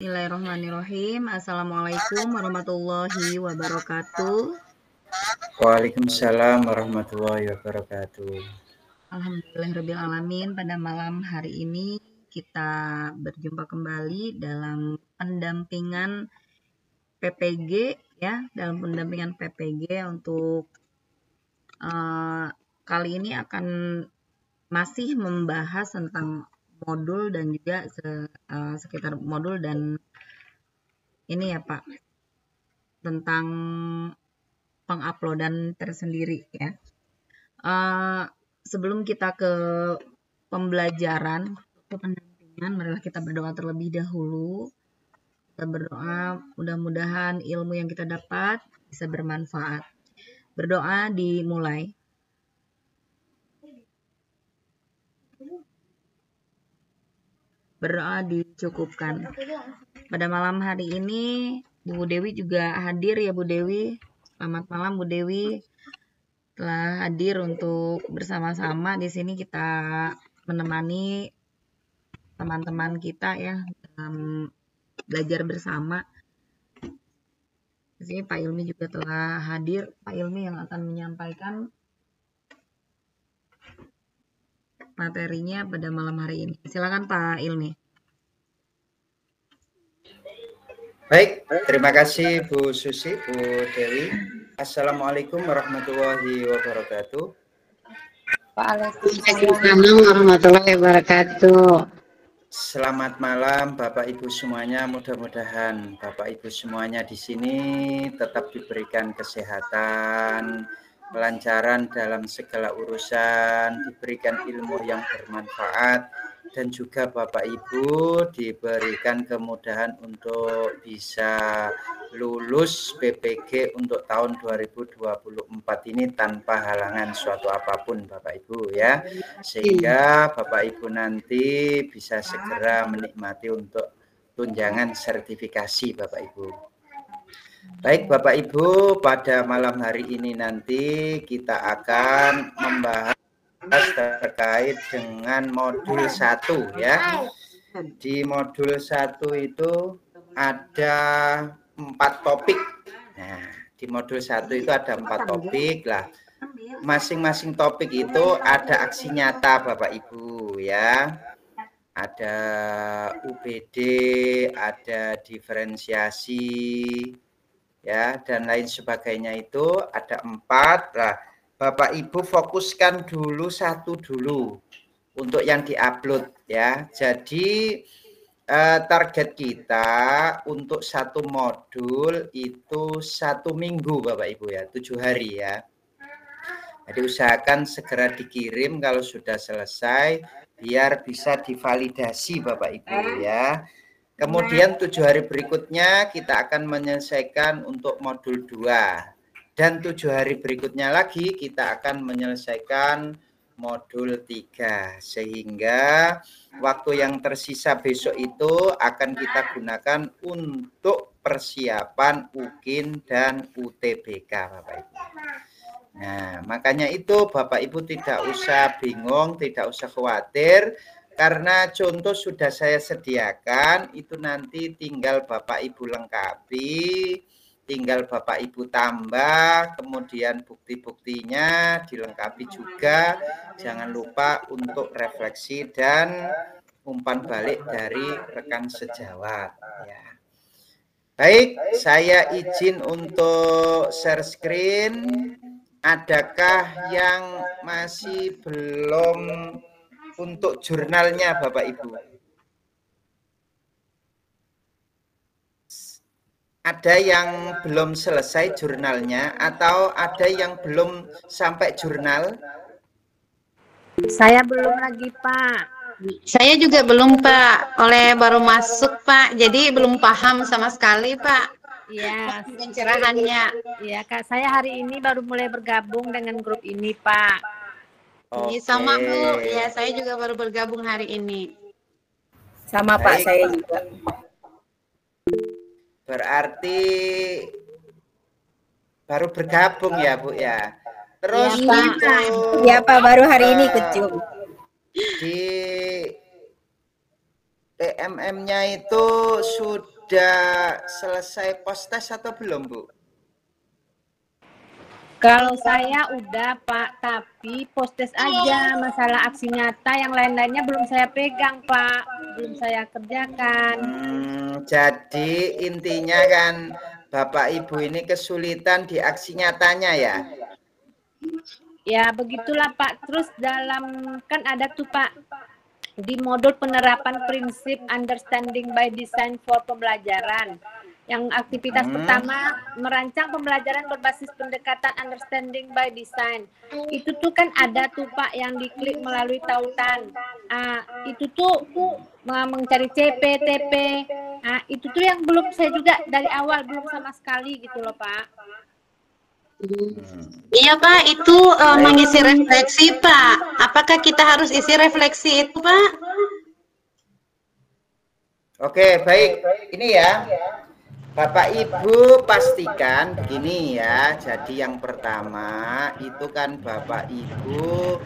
Bismillahirrahmanirrahim. Assalamualaikum warahmatullahi wabarakatuh. Waalaikumsalam warahmatullahi wabarakatuh. Alhamdulillahirrabbilalamin. Pada malam hari ini kita berjumpa kembali dalam pendampingan PPG ya, dalam pendampingan PPG untuk kali ini akan masih membahas tentang modul dan juga sekitar modul dan ini ya Pak, tentang penguploadan tersendiri ya. Sebelum kita ke pembelajaran, ke pendampingan, marilah kita berdoa terlebih dahulu. Kita berdoa mudah-mudahan ilmu yang kita dapat bisa bermanfaat. Berdoa dimulai. Berdoa dicukupkan. Pada malam hari ini Bu Dewi juga hadir ya Bu Dewi. Selamat malam Bu Dewi. Telah hadir untuk bersama-sama di sini kita menemani teman-teman kita ya dalam belajar bersama. Di sini Pak Ilmi juga telah hadir. Pak Ilmi yang akan menyampaikan materinya pada malam hari ini. Silakan Pak Ilmi. Baik, terima kasih Bu Susi, Bu Dewi. Assalamualaikum warahmatullahi wabarakatuh. Waalaikumsalam warahmatullahi wabarakatuh. Selamat malam Bapak Ibu semuanya. Mudah-mudahan Bapak Ibu semuanya di sini tetap diberikan kesehatan, kelancaran dalam segala urusan, diberikan ilmu yang bermanfaat, dan juga Bapak Ibu diberikan kemudahan untuk bisa lulus PPG untuk tahun 2024 ini tanpa halangan suatu apapun Bapak Ibu ya, sehingga Bapak Ibu nanti bisa segera menikmati untuk tunjangan sertifikasi Bapak Ibu. Baik Bapak Ibu, pada malam hari ini nanti kita akan membahas terkait dengan modul 1 ya. Di modul 1 itu ada 4 topik. Nah, di modul 1 itu ada 4 topik lah. Masing-masing topik itu ada aksi nyata Bapak Ibu ya. Ada UBD, ada diferensiasi ya, dan lain sebagainya, itu ada 4 lah. Bapak Ibu fokuskan dulu satu dulu untuk yang diupload ya. Jadi target kita untuk satu modul itu 1 minggu Bapak Ibu ya, 7 hari ya. Jadi usahakan segera dikirim kalau sudah selesai biar bisa divalidasi Bapak Ibu ya. Kemudian 7 hari berikutnya kita akan menyelesaikan untuk modul 2. Dan 7 hari berikutnya lagi kita akan menyelesaikan modul 3. Sehingga waktu yang tersisa besok itu akan kita gunakan untuk persiapan UKIN dan UTBK Bapak Ibu. Nah, makanya itu Bapak Ibu tidak usah bingung, tidak usah khawatir. Karena contoh sudah saya sediakan, itu nanti tinggal Bapak Ibu lengkapi, tinggal Bapak Ibu tambah, kemudian bukti-buktinya dilengkapi juga. Jangan lupa untuk refleksi dan umpan balik dari rekan sejawat ya. Baik, saya izin untuk share screen. Adakah yang masih belum untuk jurnalnya Bapak Ibu? Ada yang belum selesai jurnalnya atau ada yang belum sampai jurnal? Saya belum lagi Pak. Saya juga belum Pak, baru masuk Pak, jadi belum paham sama sekali Pak. Iya, pencerahannya. Iya Kak, saya hari ini baru mulai bergabung dengan grup ini Pak. Oke. Sama Bu, ya saya juga baru bergabung hari ini. Sama baik. Pak, saya juga. Berarti baru bergabung ya Bu ya. Terus ya Pak, baru hari ini kecil. Di TMM-nya itu sudah sudah selesai post test atau belum, Bu? Kalau saya udah Pak, tapi postes aja masalah aksi nyata, yang lain-lainnya belum saya pegang Pak, belum saya kerjakan. Jadi intinya kan Bapak Ibu ini kesulitan di aksi nyatanya ya? Ya begitulah Pak, terus dalam kan ada tuh Pak, di modul penerapan prinsip understanding by design for pembelajaran. Yang aktivitas pertama, merancang pembelajaran berbasis pendekatan understanding by design. Itu tuh kan ada tuh Pak yang diklik melalui tautan. Itu tuh mencari CP, TP. Itu tuh yang belum saya juga dari awal, belum sama sekali gitu loh Pak. Iya Pak, itu mengisi refleksi Pak. Apakah kita harus isi refleksi itu Pak? Oke, baik. Ini ya. Bapak Ibu pastikan begini ya. Jadi yang pertama itu kan Bapak Ibu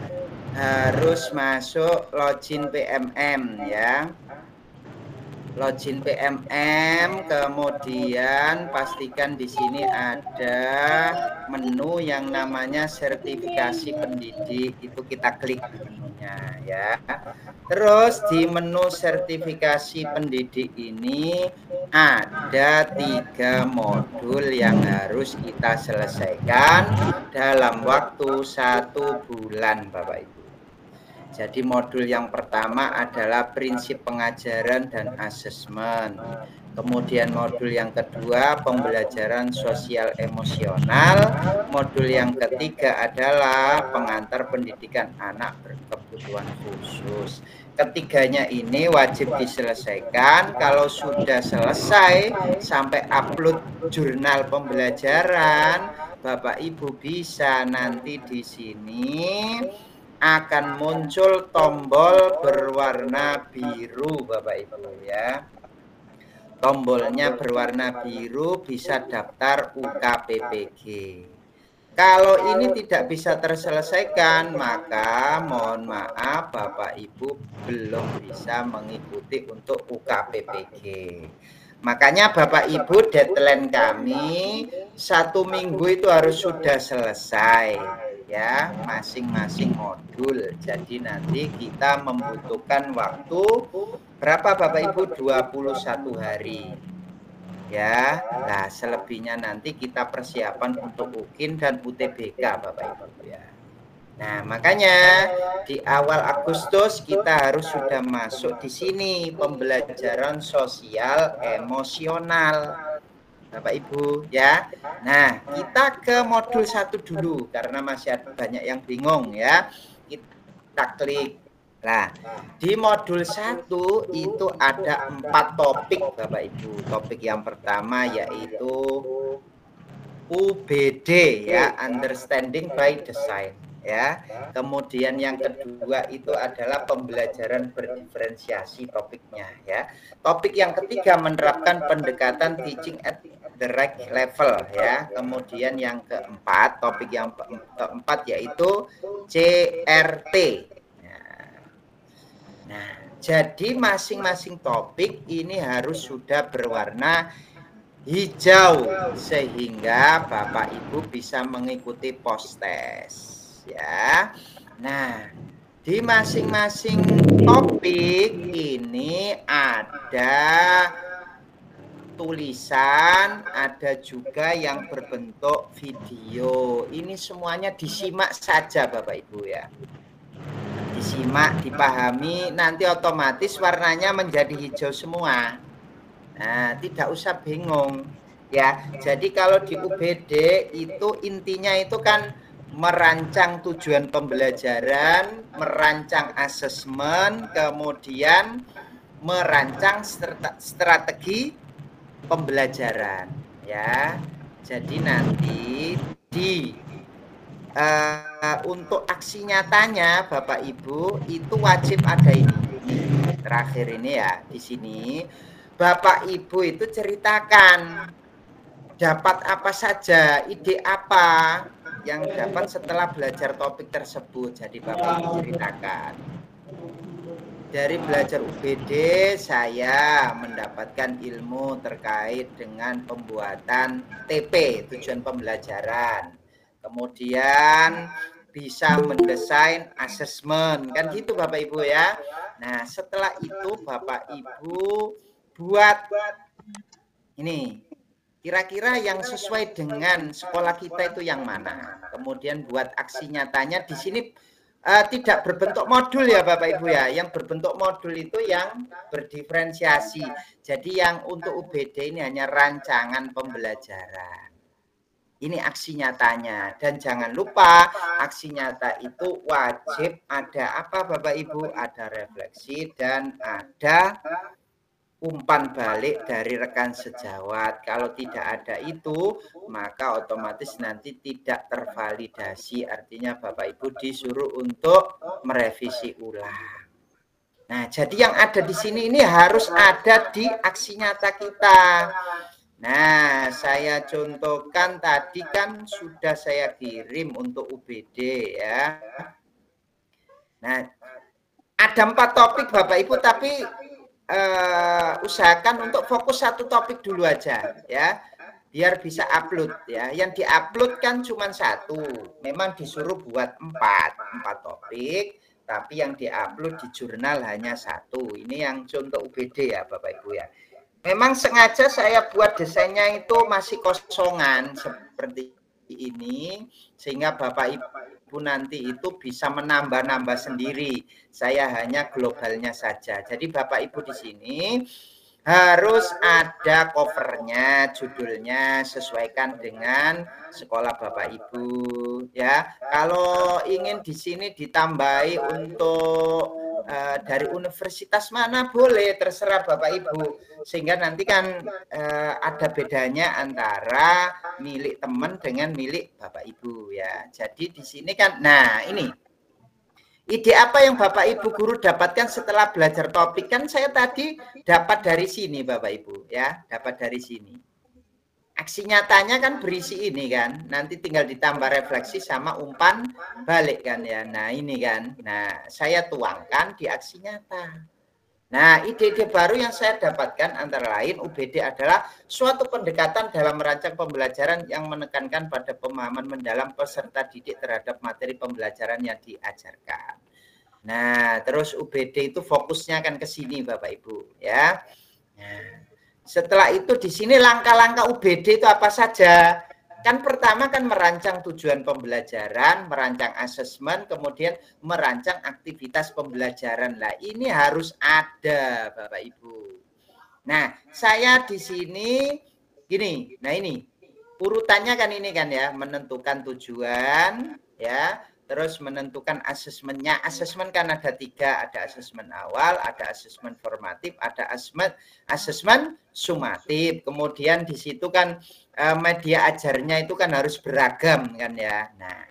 harus masuk login PMM ya. Login PMM, kemudian pastikan di sini ada menu yang namanya sertifikasi pendidik, itu kita klik menunya ya. Terus di menu sertifikasi pendidik ini ada 3 modul yang harus kita selesaikan dalam waktu 1 bulan Bapak Ibu. Jadi modul yang pertama adalah prinsip pengajaran dan asesmen. Kemudian modul yang kedua pembelajaran sosial emosional. Modul yang ketiga adalah pengantar pendidikan anak berkebutuhan khusus. Ketiganya ini wajib diselesaikan. Kalau sudah selesai sampai upload jurnal pembelajaran, Bapak Ibu bisa nanti di sini akan muncul tombol berwarna biru Bapak Ibu ya. Tombolnya berwarna biru, bisa daftar UKPPG. Kalau ini tidak bisa terselesaikan, maka mohon maaf Bapak Ibu belum bisa mengikuti untuk UKPPG. Makanya Bapak Ibu deadline kami 1 minggu itu harus sudah selesai ya, masing-masing modul. Jadi nanti kita membutuhkan waktu berapa Bapak Ibu? 21 hari ya. Nah selebihnya nanti kita persiapan untuk UKIN dan UTBK Bapak Ibu ya. Nah makanya di awal Agustus kita harus sudah masuk di sini pembelajaran sosial emosional Bapak Ibu ya. Nah kita ke modul 1 dulu karena masih ada banyak yang bingung ya. Kita klik. Nah di modul 1 itu ada 4 topik Bapak Ibu. Topik yang pertama yaitu UBD ya, understanding by design ya. Kemudian yang kedua itu adalah pembelajaran berdiferensiasi topiknya ya. Topik yang ketiga menerapkan pendekatan teaching at the right level ya. Kemudian yang keempat, topik yang keempat yaitu CRT. Nah, jadi masing-masing topik ini harus sudah berwarna hijau sehingga Bapak Ibu bisa mengikuti post test ya. Nah, di masing-masing topik ini ada tulisan, ada juga yang berbentuk video. Ini semuanya disimak saja Bapak Ibu ya. Disimak, dipahami, nanti otomatis warnanya menjadi hijau semua. Nah, tidak usah bingung ya. Jadi kalau di UBD itu intinya itu kan merancang tujuan pembelajaran, merancang asesmen, kemudian merancang strategi pembelajaran ya. Jadi nanti di untuk aksi nyatanya Bapak Ibu itu wajib ada ini terakhir ini ya. Di sini Bapak Ibu itu ceritakan dapat apa saja, ide apa yang dapat setelah belajar topik tersebut. Jadi Bapak Ibu ceritakan. Dari belajar UBD saya mendapatkan ilmu terkait dengan pembuatan TP, tujuan pembelajaran. Kemudian bisa mendesain asesmen, kan gitu Bapak Ibu ya. Nah, setelah itu Bapak Ibu buat ini, kira-kira yang sesuai dengan sekolah kita itu yang mana. Kemudian buat aksi nyatanya di sini tidak berbentuk modul ya Bapak Ibu ya. Yang berbentuk modul itu yang berdiferensiasi. Jadi yang untuk UBD ini hanya rancangan pembelajaran. Ini aksi nyatanya. Dan jangan lupa aksi nyata itu wajib ada apa Bapak Ibu? Ada refleksi dan ada umpan balik dari rekan sejawat. Kalau tidak ada itu, maka otomatis nanti tidak tervalidasi. Artinya Bapak Ibu disuruh untuk merevisi ulang. Nah, jadi yang ada di sini ini harus ada di aksi nyata kita. Nah, saya contohkan tadi kan sudah saya kirim untuk UBD ya. Nah, ada 4 topik Bapak Ibu, tapi usahakan untuk fokus satu topik dulu aja ya, biar bisa upload ya. Yang diupload kan cuma 1, memang disuruh buat 4 topik, tapi yang diupload di jurnal hanya 1. Ini yang contoh UBD ya Bapak Ibu ya. Memang sengaja saya buat desainnya itu masih kosongan seperti ini, sehingga Bapak Ibu nanti itu bisa menambah-nambah sendiri. Saya hanya globalnya saja. Jadi Bapak Ibu di sini harus ada covernya, judulnya sesuaikan dengan sekolah Bapak Ibu ya. Kalau ingin di sini ditambahi untuk dari universitas mana boleh, terserah Bapak Ibu, sehingga nanti kan ada bedanya antara milik teman dengan milik Bapak Ibu ya. Jadi di sini kan, nah ini ide apa yang Bapak Ibu guru dapatkan setelah belajar topik, kan saya tadi dapat dari sini Bapak Ibu ya, dapat dari sini. Aksi nyatanya kan berisi ini kan, nanti tinggal ditambah refleksi sama umpan balik kan ya. Nah ini kan, nah saya tuangkan di aksi nyata. Nah, ide-ide baru yang saya dapatkan antara lain UBD adalah suatu pendekatan dalam merancang pembelajaran yang menekankan pada pemahaman mendalam peserta didik terhadap materi pembelajaran yang diajarkan. Nah, terus UBD itu fokusnya akan ke sini Bapak Ibu ya. Nah, setelah itu di sini langkah-langkah UBD itu apa saja? Kan pertama kan merancang tujuan pembelajaran, merancang asesmen, kemudian merancang aktivitas pembelajaran. Lah ini harus ada Bapak Ibu. Nah, saya di sini gini. Nah, ini urutannya kan ini kan ya, menentukan tujuan ya, terus menentukan asesmennya. Asesmen kan ada 3, ada asesmen awal, ada asesmen formatif, ada asesmen sumatif. Kemudian di situ kan media ajarnya itu kan harus beragam kan ya. Nah,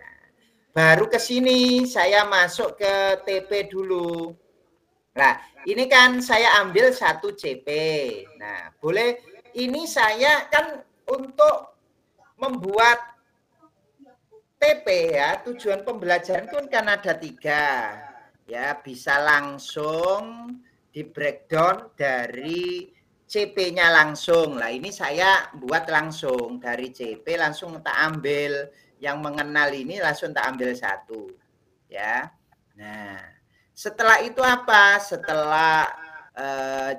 baru ke sini saya masuk ke TP dulu. Nah, ini kan saya ambil 1 CP. Nah, boleh ini saya kan untuk membuat TP ya, tujuan pembelajaran itu kan ada 3. Ya, bisa langsung di breakdown dari CP-nya langsung. Lah ini saya buat langsung dari CP langsung tak ambil yang mengenal ini, langsung tak ambil 1 ya. Nah, setelah itu apa? Setelah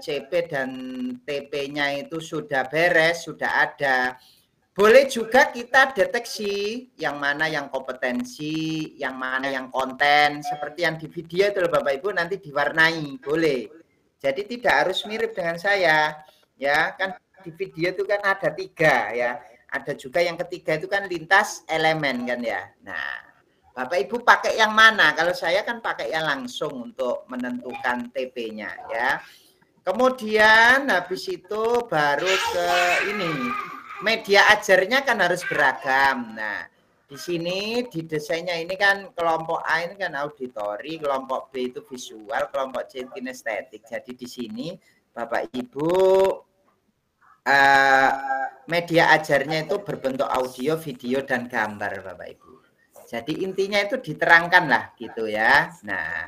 CP dan TP-nya itu sudah beres, sudah ada, boleh juga kita deteksi yang mana yang kompetensi, yang mana yang konten, seperti yang di video itu Bapak Ibu, nanti diwarnai, boleh. Jadi tidak harus mirip dengan saya, ya kan di video itu kan ada 3 ya, ada juga yang ketiga itu kan lintas elemen kan ya. Nah, Bapak Ibu pakai yang mana? Kalau saya kan pakai yang langsung untuk menentukan TP-nya ya. Kemudian habis itu baru ke ini, media ajarnya kan harus beragam. Nah, di sini di desainnya ini kan kelompok A ini kan auditori, kelompok B itu visual, kelompok C kinestetik. Jadi di sini Bapak Ibu media ajarnya itu berbentuk audio, video dan gambar Bapak Ibu. Jadi intinya itu diterangkan lah gitu ya. Nah,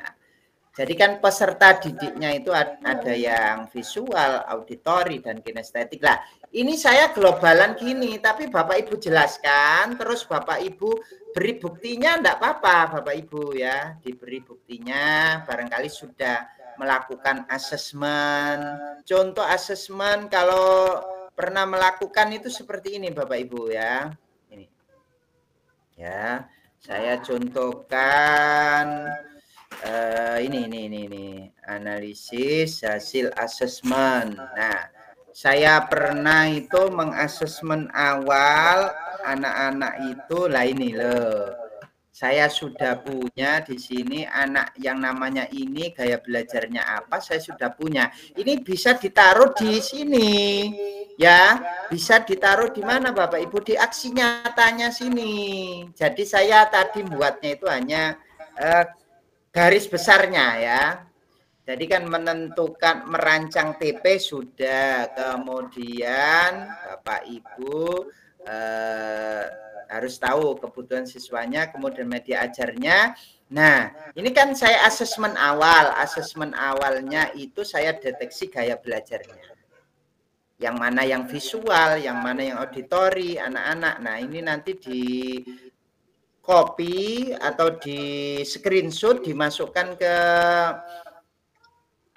Jadi kan peserta didiknya itu ada yang visual, auditori, dan kinestetik. Lah, ini saya globalan gini, tapi Bapak Ibu jelaskan, terus Bapak Ibu beri buktinya, enggak apa-apa Bapak Ibu ya, diberi buktinya, barangkali sudah melakukan asesmen. Contoh asesmen kalau pernah melakukan itu seperti ini Bapak Ibu ya. Ini. Ya, saya contohkan ini analisis hasil asesmen. Nah, saya pernah itu mengasesmen awal anak-anak itu lah ini loh. Saya sudah punya di sini anak yang namanya ini gaya belajarnya apa, saya sudah punya. Ini bisa ditaruh di sini. Ya, bisa ditaruh di mana Bapak Ibu? Di aksi nyatanya sini. Jadi saya tadi buatnya itu hanya garis besarnya ya. Jadi kan menentukan merancang TP sudah, kemudian Bapak Ibu harus tahu kebutuhan siswanya, kemudian media ajarnya. Nah, ini kan saya asesmen awal. Asesmen awalnya itu saya deteksi gaya belajarnya. Yang mana yang visual, yang mana yang auditori, anak-anak. Nah, ini nanti di copy atau di screenshot dimasukkan ke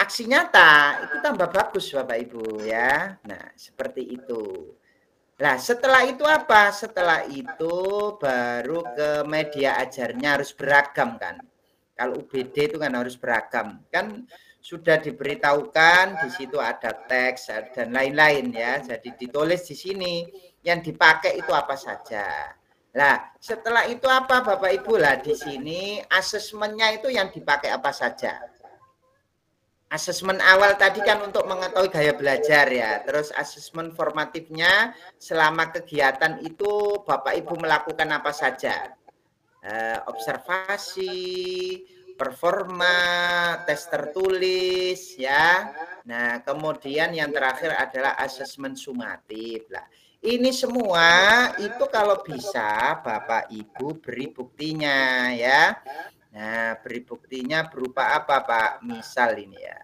aksi nyata, itu tambah bagus Bapak Ibu ya. Nah, seperti itu. Nah, setelah itu apa? Setelah itu baru ke media ajarnya harus beragam kan. Kalau UBD itu kan harus beragam. Kan sudah diberitahukan di situ ada teks dan lain-lain ya. Jadi ditulis di sini yang dipakai itu apa saja. Nah, setelah itu apa Bapak Ibu lah di sini asesmennya itu yang dipakai apa saja. Asesmen awal tadi kan untuk mengetahui gaya belajar ya. Terus asesmen formatifnya selama kegiatan itu Bapak Ibu melakukan apa saja. Observasi, performa, tes tertulis ya. Nah, kemudian yang terakhir adalah asesmen sumatif. Lah, ini semua itu kalau bisa Bapak Ibu beri buktinya ya. Nah, beri buktinya berupa apa, Pak? Misal ini ya.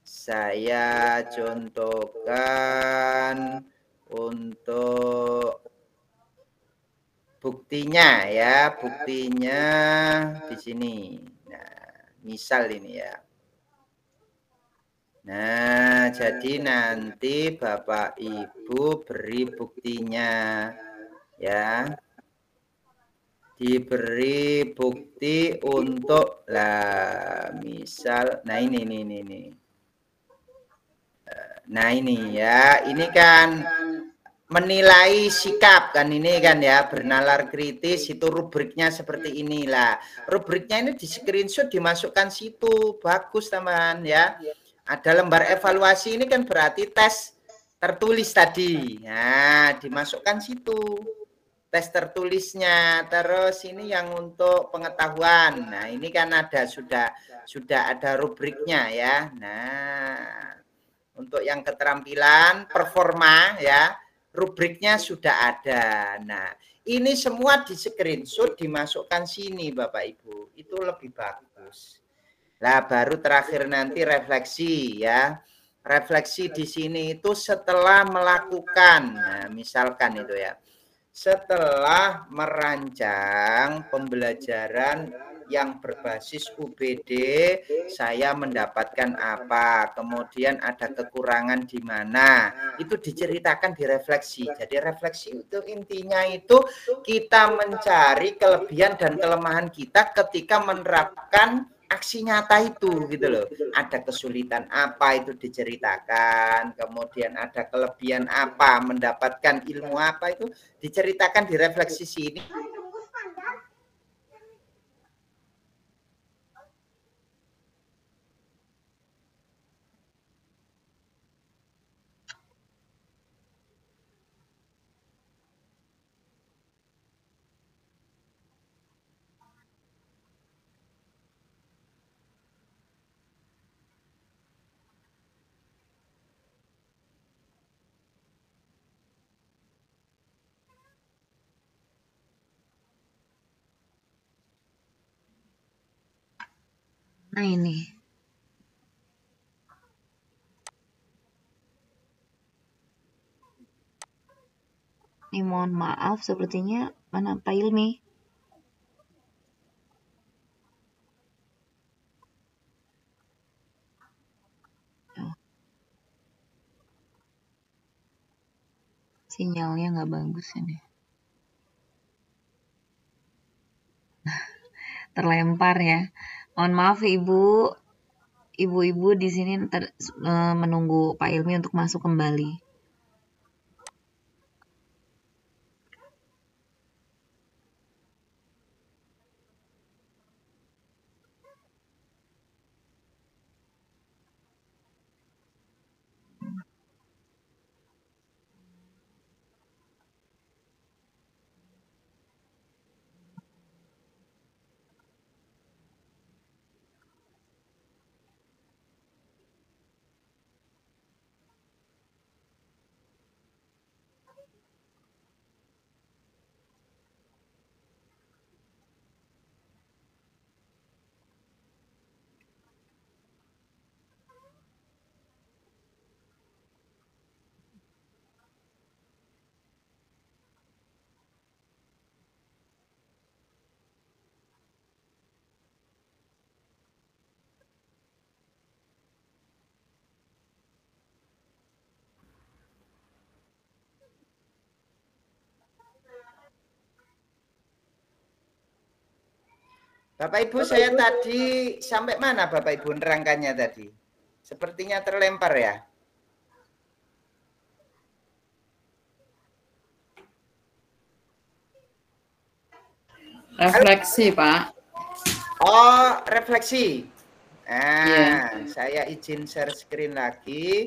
Saya contohkan untuk buktinya ya, buktinya di sini. Nah, misal ini ya. Nah, jadi nanti Bapak Ibu beri buktinya ya. Diberi bukti untuk lah misal nah ini. Nah ini ya, ini kan menilai sikap kan ini kan ya, bernalar kritis itu rubriknya seperti inilah. Rubriknya ini di screenshot dimasukkan situ, bagus teman ya. Ada lembar evaluasi ini kan berarti tes tertulis tadi. Nah, dimasukkan situ. Tes tertulisnya, terus ini yang untuk pengetahuan. Nah, ini kan ada sudah ada rubriknya ya. Nah, untuk yang keterampilan performa ya, rubriknya sudah ada. Nah, ini semua di screenshot dimasukkan sini Bapak Ibu. Itu lebih bagus. Nah, baru terakhir nanti refleksi ya. Refleksi di sini itu setelah melakukan. Nah, misalkan itu ya. Setelah merancang pembelajaran yang berbasis UBD, saya mendapatkan apa, kemudian ada kekurangan di mana, itu diceritakan di refleksi. Jadi refleksi itu intinya itu kita mencari kelebihan dan kelemahan kita ketika menerapkan aksi nyata itu gitu loh. Ada kesulitan apa itu diceritakan, kemudian ada kelebihan apa, mendapatkan ilmu apa itu diceritakan di refleksi sini. Nah ini Ini mohon maaf, sepertinya mana Pak Ilmi? Oh, sinyalnya nggak bagus ini. Terlempar ya. Mohon maaf Ibu. Ibu-ibu di sini menunggu Pak Ilmi untuk masuk kembali. Bapak Ibu, saya tadi sampai mana Bapak Ibu nerangkannya tadi? Sepertinya terlempar ya. Refleksi, Pak. Oh, refleksi. Nah, Iya. saya izin share screen lagi.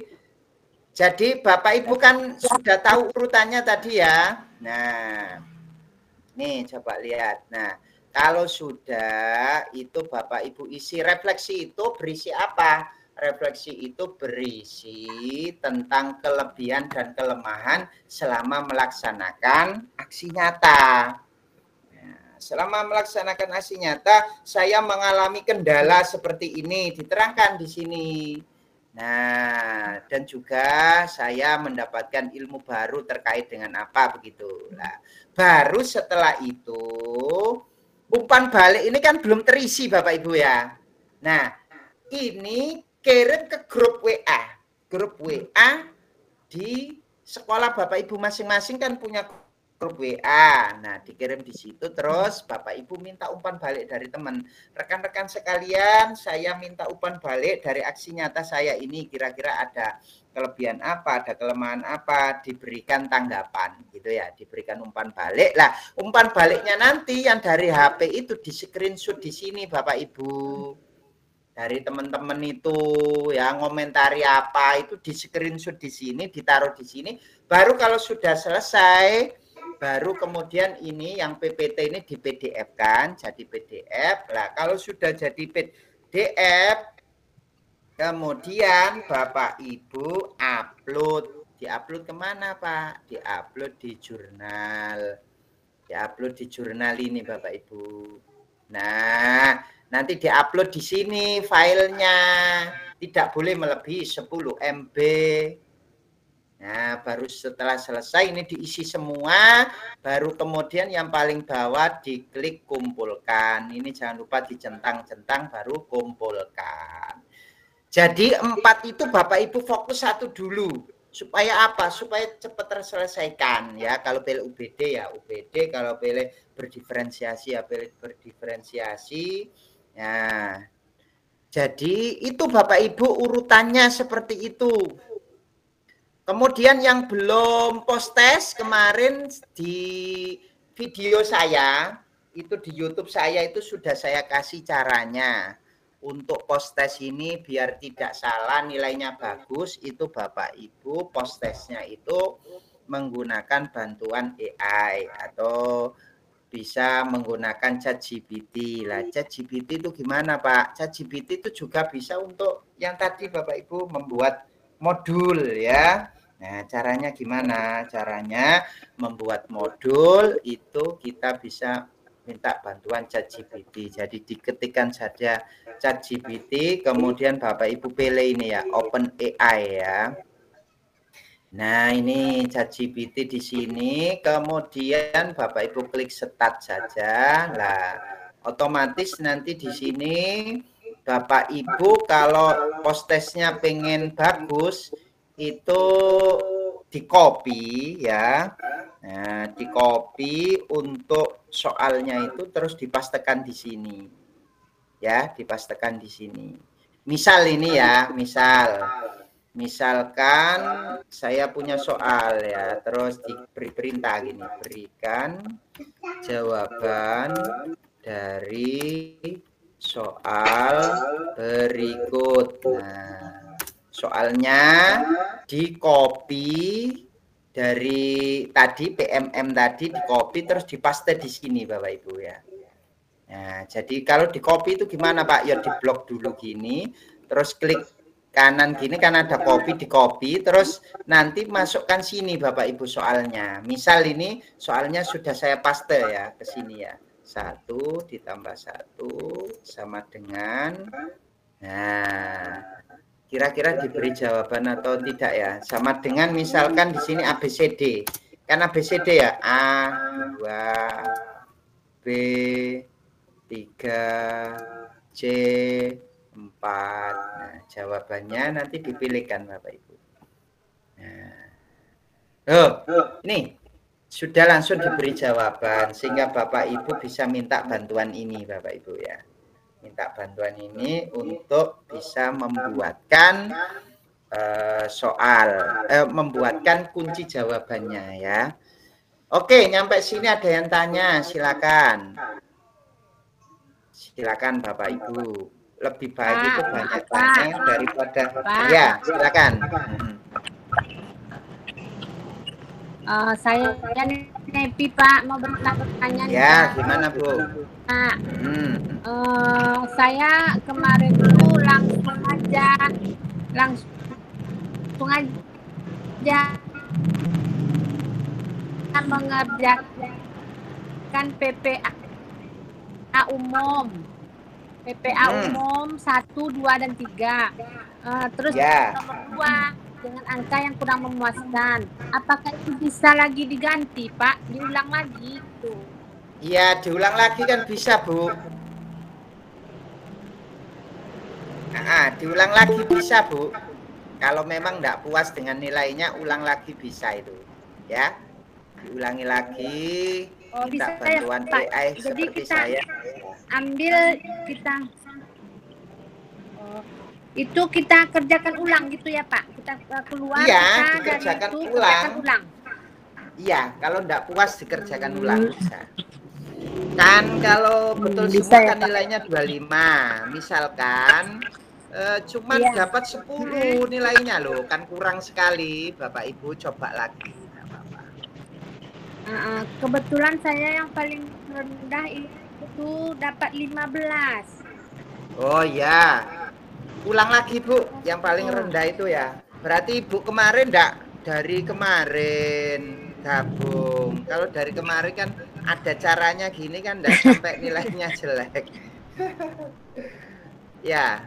Jadi Bapak Ibu kan sudah tahu urutannya tadi ya. Nah, nih coba lihat. Nah, kalau sudah itu Bapak Ibu isi refleksi itu berisi apa? Refleksi itu berisi tentang kelebihan dan kelemahan selama melaksanakan aksi nyata. Selama melaksanakan aksi nyata, saya mengalami kendala seperti ini, diterangkan di sini. Nah, dan juga saya mendapatkan ilmu baru terkait dengan apa begitu. Nah, baru setelah itu, umpan balik ini kan belum terisi Bapak Ibu ya. Nah, ini kirim ke grup WA. Grup WA di sekolah Bapak Ibu masing-masing kan punya grup WA. Nah, dikirim di situ terus Bapak Ibu minta umpan balik dari teman. Rekan-rekan sekalian, saya minta umpan balik dari aksi nyata saya ini kira-kira ada kelebihan apa, ada kelemahan apa, diberikan tanggapan gitu ya, diberikan umpan balik. Lah, umpan baliknya nanti yang dari HP itu di screenshot di sini Bapak Ibu. Dari teman-teman itu ya ngomentari apa itu di screenshot di sini, ditaruh di sini. Baru kalau sudah selesai, baru kemudian ini yang PPT ini di PDF kan, jadi PDF. Nah, kalau sudah jadi PDF, kemudian Bapak Ibu upload. Diupload kemana Pak? Diupload di jurnal. Diupload di jurnal ini Bapak Ibu. Nah, nanti diupload di sini filenya. Tidak boleh melebihi 10 MB. Nah, baru setelah selesai ini diisi semua, baru kemudian yang paling bawah diklik kumpulkan. Ini jangan lupa dicentang-centang baru kumpulkan. Jadi 4 itu Bapak Ibu fokus satu dulu. Supaya apa? Supaya cepat terselesaikan ya. Kalau pilih UBD ya UBD, kalau pilih berdiferensiasi ya pilih berdiferensiasi. Nah, jadi itu Bapak Ibu urutannya seperti itu. Kemudian yang belum post test kemarin di video saya, itu di YouTube saya itu sudah saya kasih caranya. Untuk post test ini biar tidak salah nilainya bagus, itu Bapak Ibu post testnya itu menggunakan bantuan AI atau bisa menggunakan ChatGPT. Lah ChatGPT itu gimana Pak? ChatGPT itu juga bisa untuk yang tadi Bapak Ibu membuat modul ya. Nah, caranya gimana? Caranya membuat modul itu kita bisa minta bantuan ChatGPT. Jadi diketikkan saja ChatGPT, kemudian Bapak Ibu pilih ini ya, OpenAI ya. Nah, ini ChatGPT di sini, kemudian Bapak Ibu klik start saja. Lah, otomatis nanti di sini Bapak Ibu kalau post-testnya pengen bagus itu di copy ya. Nah, di copy untuk soalnya itu terus dipastekan di sini. Ya, dipastekan di sini. Misal ini ya, misalkan saya punya soal ya, terus diberi perintah gini, berikan jawaban dari soal berikut. Nah, soalnya di copy dari tadi PMM tadi di copy terus dipaste di sini Bapak Ibu ya. Nah, jadi kalau di copy itu gimana Pak? Ya di blok dulu gini, terus klik kanan gini kan ada copy, di copy terus nanti masukkan sini Bapak Ibu soalnya. Misal ini soalnya sudah saya paste ya ke sini ya. 1 ditambah 1 sama dengan, nah kira-kira diberi jawaban atau tidak ya, sama dengan misalkan di sini ABCD kan ABCD ya, A 2 B 3 C 4. Nah, jawabannya nanti dipilihkan Bapak Ibu. Nah, ini sudah langsung diberi jawaban sehingga Bapak Ibu bisa minta bantuan ini Bapak Ibu ya. Minta bantuan ini untuk bisa membuatkan membuatkan kunci jawabannya ya. Oke, nyampe sini ada yang tanya, silakan. Silakan Bapak Ibu. Lebih baik itu banyak tanya daripada ya, silakan. Saya Nepi Pak mau bertanya. Ya, gimana Bu? Nah, saya kemarin tuh langsung aja mengerjakan PPA umum. PPA umum 1, 2, dan 3. Terus nomor 2 dengan angka yang kurang memuaskan. Apakah itu bisa lagi diganti, Pak? Diulang lagi itu? Iya, diulang lagi kan bisa, Bu. Diulang lagi bisa, Bu. Kalau memang tidak puas dengan nilainya, ulang lagi bisa itu. Ya, diulangi lagi. Minta bantuan AI seperti saya. Itu kita kerjakan ulang gitu ya Pak, kita keluar dikerjakan ulang. Iya, kalau tidak puas dikerjakan ulang bisa. Kan kalau betul semua kan nilainya 25 misalkan cuman dapat 10 nilainya loh, kan kurang sekali. Bapak Ibu coba lagi. Kebetulan saya yang paling rendah itu dapat 15. Oh ya, ulang lagi Bu, yang paling rendah itu ya. Berarti Ibu kemarin enggak dari kemarin gabung. Kalau dari kemarin kan ada caranya gini kan, enggak sampai nilainya jelek. Ya,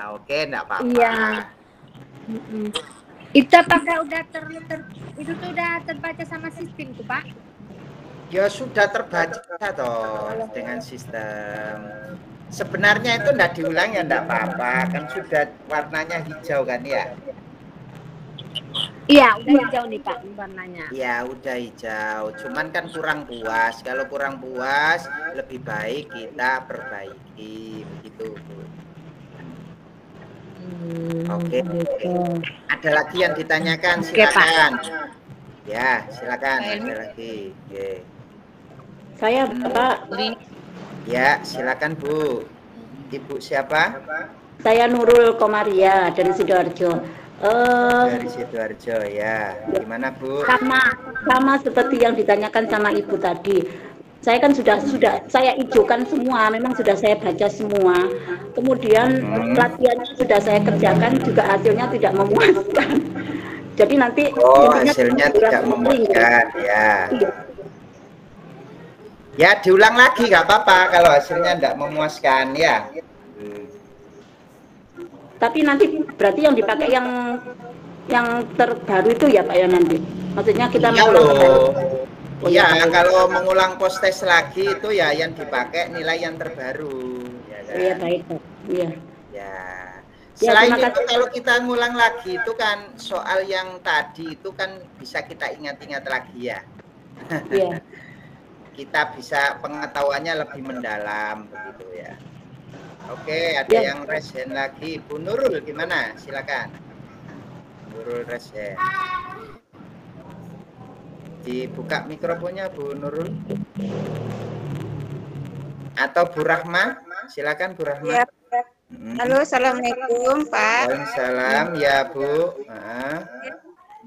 oke, enggak apa-apa. Iya. Itu apakah udah itu tuh udah terbaca sama sistem tuh Pak? Ya sudah terbaca toh dengan sistem. Sebenarnya itu enggak diulang ya enggak apa-apa, kan sudah warnanya hijau kan ya. Iya, udah hijau nih Pak warnanya. Iya, udah hijau. Cuman kan kurang puas. Kalau kurang puas, lebih baik kita perbaiki begitu, Bu. Oke. Ada lagi yang ditanyakan, silakan. Ya, silakan. Ada lagi. Oke. Saya Pak. Ya, silakan Bu. Ibu siapa? Saya Nurul Komaria dari Sidoarjo. Dari Sidoarjo ya. Gimana Bu? Sama seperti yang ditanyakan sama Ibu tadi. Saya kan sudah saya hijaukan semua, memang sudah saya baca semua. Kemudian latihannya sudah saya kerjakan, juga hasilnya tidak memuaskan. Jadi nanti hasilnya tidak memuaskan ya. Ya diulang lagi nggak apa-apa kalau hasilnya tidak memuaskan ya. Tapi nanti berarti yang dipakai yang yang terbaru itu ya Pak ya nanti. Maksudnya kita Iya mengulang kembali. loh. Oh, Iya, ya, baik. kalau mengulang post test lagi itu ya yang dipakai nilai yang terbaru, ya kan? Iya baik Pak. Iya. Ya. Ya, Selain terima itu kasih. kalau kita ngulang lagi itu kan soal yang tadi itu kan bisa kita ingat-ingat lagi ya. Iya. Kita bisa pengetahuannya lebih mendalam begitu ya. Oke, ada Ya. yang raise hand lagi. Bu Nurul gimana? Silakan. Nurul raise hand. Dibuka mikrofonnya Bu Nurul. Atau Bu Rahma? Silakan Bu Rahma. Ya. Halo, assalamualaikum Pak. Waalaikumsalam ya Bu.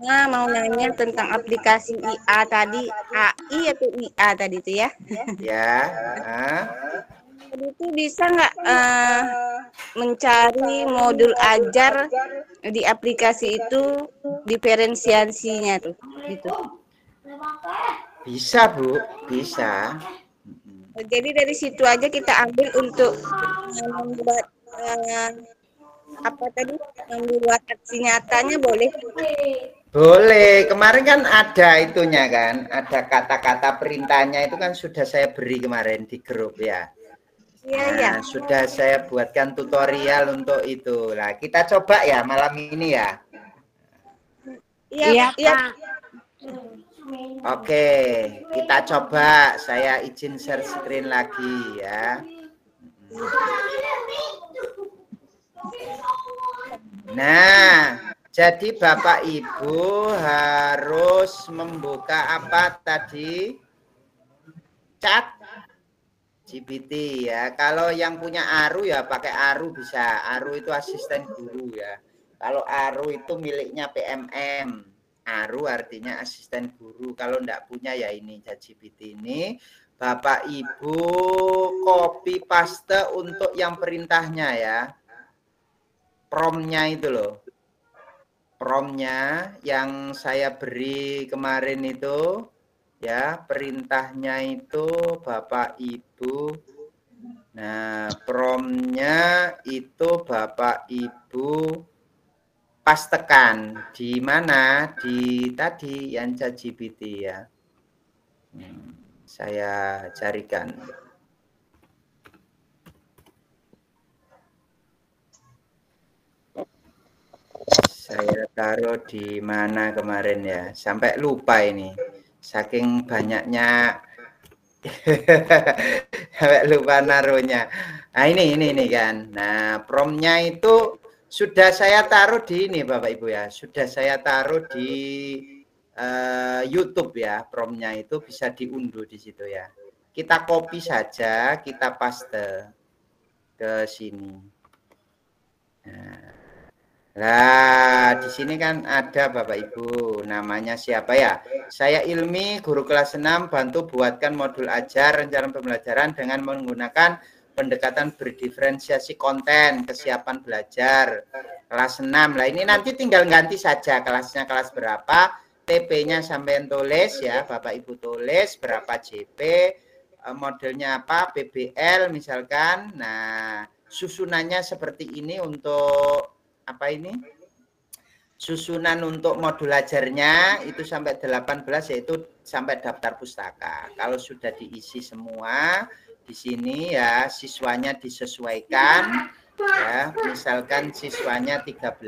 Nah, mau nanya tentang aplikasi IA tadi, AI atau IA tadi itu ya? Ya. Tadi itu bisa nggak mencari modul ajar di aplikasi itu diferensiasinya tuh, gitu. Bisa Bu, bisa. Jadi dari situ aja kita ambil untuk membuat apa tadi, membuat aksi nyatanya boleh. Boleh, kemarin kan ada itunya kan, ada kata-kata perintahnya itu kan sudah saya beri kemarin di grup ya. Iya, Nah, ya. sudah saya buatkan tutorial untuk itu. Nah, kita coba ya malam ini ya. Iya, iya. Oke, kita coba. Saya izin share screen lagi ya. Nah, jadi Bapak Ibu harus membuka apa tadi? Chat GPT ya. Kalau yang punya Aru ya pakai Aru bisa. Aru itu asisten guru ya. Kalau Aru itu miliknya PMM. Aru artinya asisten guru. Kalau enggak punya ya ini Chat GPT ini. Bapak Ibu copy paste untuk yang perintahnya ya. Promnya itu loh. Promnya yang saya beri kemarin itu ya, perintahnya itu Bapak Ibu. Nah, promnya itu Bapak Ibu pastekan di mana? Di tadi yang ChatGPT ya. Saya carikan. Saya taruh di mana kemarin ya? Sampai lupa ini. Saking banyaknya sampai lupa naruhnya. Nah, ini kan. Nah, promnya itu sudah saya taruh di ini Bapak Ibu ya. Sudah saya taruh di YouTube ya. Promnya itu bisa diunduh di situ ya. Kita copy saja, kita paste ke sini. Nah, di sini kan ada Bapak Ibu, namanya siapa ya? Saya Ilmi, guru kelas 6, bantu buatkan modul ajar rencana pembelajaran dengan menggunakan pendekatan berdiferensiasi konten, kesiapan belajar, kelas 6. Lah ini nanti tinggal ganti saja kelasnya kelas berapa, TP-nya sampai tulis ya, Bapak Ibu tulis berapa JP, modelnya apa, PBL misalkan. Nah, susunannya seperti ini untuk apa ini? Susunan untuk modul ajarnya itu sampai 18 yaitu sampai daftar pustaka. Kalau sudah diisi semua di sini ya siswanya disesuaikan ya, misalkan siswanya 13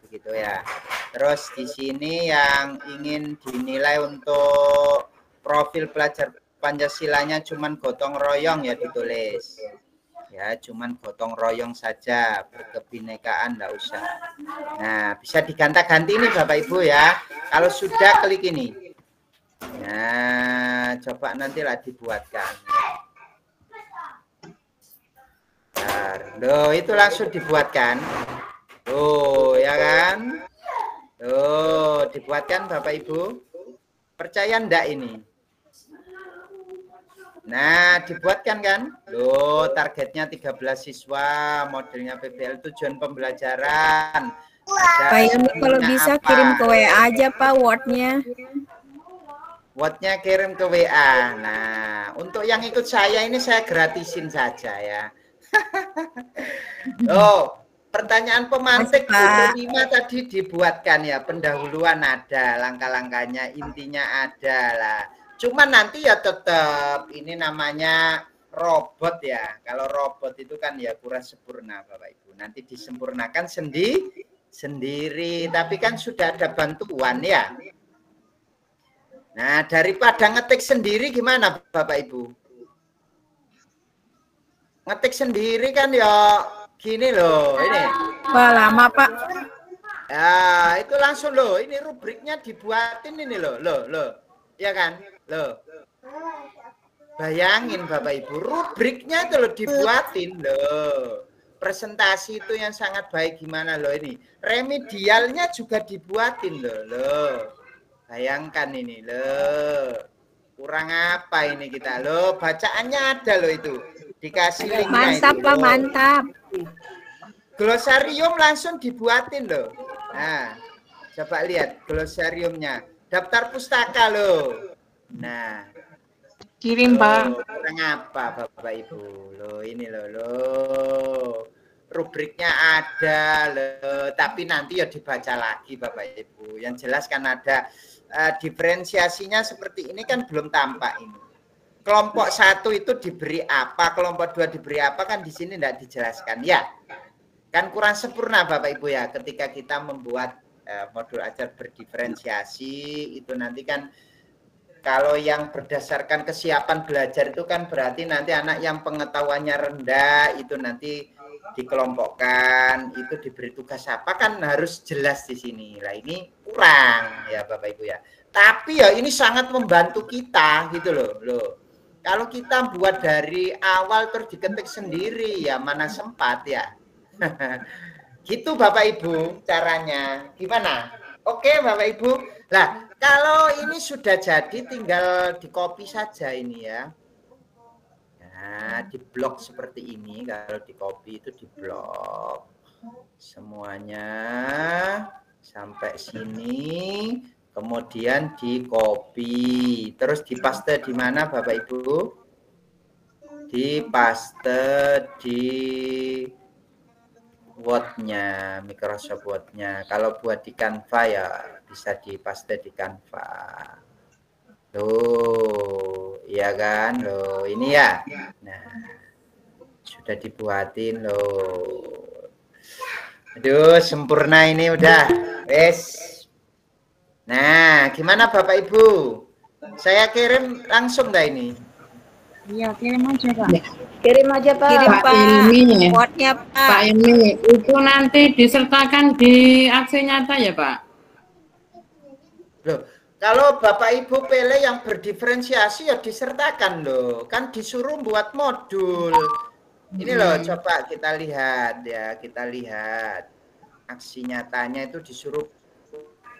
begitu ya. Terus di sini yang ingin dinilai untuk profil pelajar Pancasilanya cuman gotong royong ya ditulis. Ya, cuman gotong royong saja, berkebinekaan enggak usah. Nah, bisa diganta-ganti nih Bapak Ibu ya. Kalau sudah klik ini. Nah, coba nantilah dibuatkan. Bentar. Loh, itu langsung dibuatkan. Tuh, ya kan? Tuh, dibuatkan Bapak Ibu. Percaya enggak ini? Nah, dibuatkan kan? Loh, targetnya 13 siswa, modelnya PBL, tujuan pembelajaran. Pak Ilmi kalau bisa apa? kirim ke WA aja Pak Word-nya. Word-nya kirim ke WA. Nah, untuk yang ikut saya ini saya gratisin saja ya. Oh, pertanyaan pemantik itu 5 tadi dibuatkan ya, pendahuluan ada, langkah-langkahnya, intinya ada lah. Cuma nanti ya tetap ini namanya robot ya. Kalau robot itu kan ya kurang sempurna Bapak Ibu. Nanti disempurnakan sendiri, tapi kan sudah ada bantuan ya. Nah, daripada ngetik sendiri gimana Bapak Ibu? Ngetik sendiri kan ya gini loh, ini. Wah, lama, Pak. Ya, itu langsung loh. Ini rubriknya dibuatin ini loh. Ya kan? Loh. Bayangin Bapak Ibu, rubriknya itu loh dibuatin loh. Presentasi itu yang sangat baik gimana loh ini. Remedialnya juga dibuatin loh. Bayangkan ini loh. Kurang apa ini kita loh. Bacaannya ada loh itu. Dikasih linknya. Mantap, itu, Pak, mantap. Glosarium langsung dibuatin loh. Nah, coba lihat glosariumnya. Daftar pustaka loh. Nah, Kirim, Pak. kurang apa Bapak Ibu? Loh, ini loh. Rubriknya ada loh, tapi nanti ya dibaca lagi Bapak Ibu. Yang jelas kan ada diferensiasinya seperti ini kan belum tampak ini. Kelompok 1 itu diberi apa, kelompok 2 diberi apa kan di sini tidak dijelaskan ya. Kan kurang sempurna Bapak Ibu ya ketika kita membuat modul ajar berdiferensiasi itu nanti kan kalau yang berdasarkan kesiapan belajar itu kan berarti nanti anak yang pengetahuannya rendah itu nanti dikelompokkan, itu diberi tugas apa kan harus jelas di sini. Lah ini kurang ya Bapak Ibu ya. Tapi ya ini sangat membantu kita gitu loh. Kalau kita buat dari awal terus diketik sendiri ya mana sempat ya. Gitu Bapak Ibu caranya. Gimana? Oke Bapak Ibu. Nah, kalau ini sudah jadi tinggal di copy saja ini ya. Nah, di blok seperti ini kalau di copy itu di blok. Semuanya sampai sini. Kemudian di copy, terus dipaste di mana Bapak Ibu? Dipaste di Word-nya, Microsoft Word-nya. Kalau buat di Canva ya bisa dipaste di Canva. Loh, iya kan? Loh, ini ya. Nah, sudah dibuatin loh. Aduh, sempurna ini udah. Wes. Nah, gimana Bapak Ibu? Saya kirim langsung dah ini. Iya, kirim aja, Pak. Kirim aja Pak. Kirim, Pak Pak. ini, Kuatnya, Pak Pak. ini, itu nanti disertakan di aksi nyata ya, Pak? Loh, kalau Bapak Ibu pilih yang berdiferensiasi ya disertakan loh. Kan disuruh buat modul. Ini loh, coba kita lihat ya, kita lihat. Aksi nyatanya itu disuruh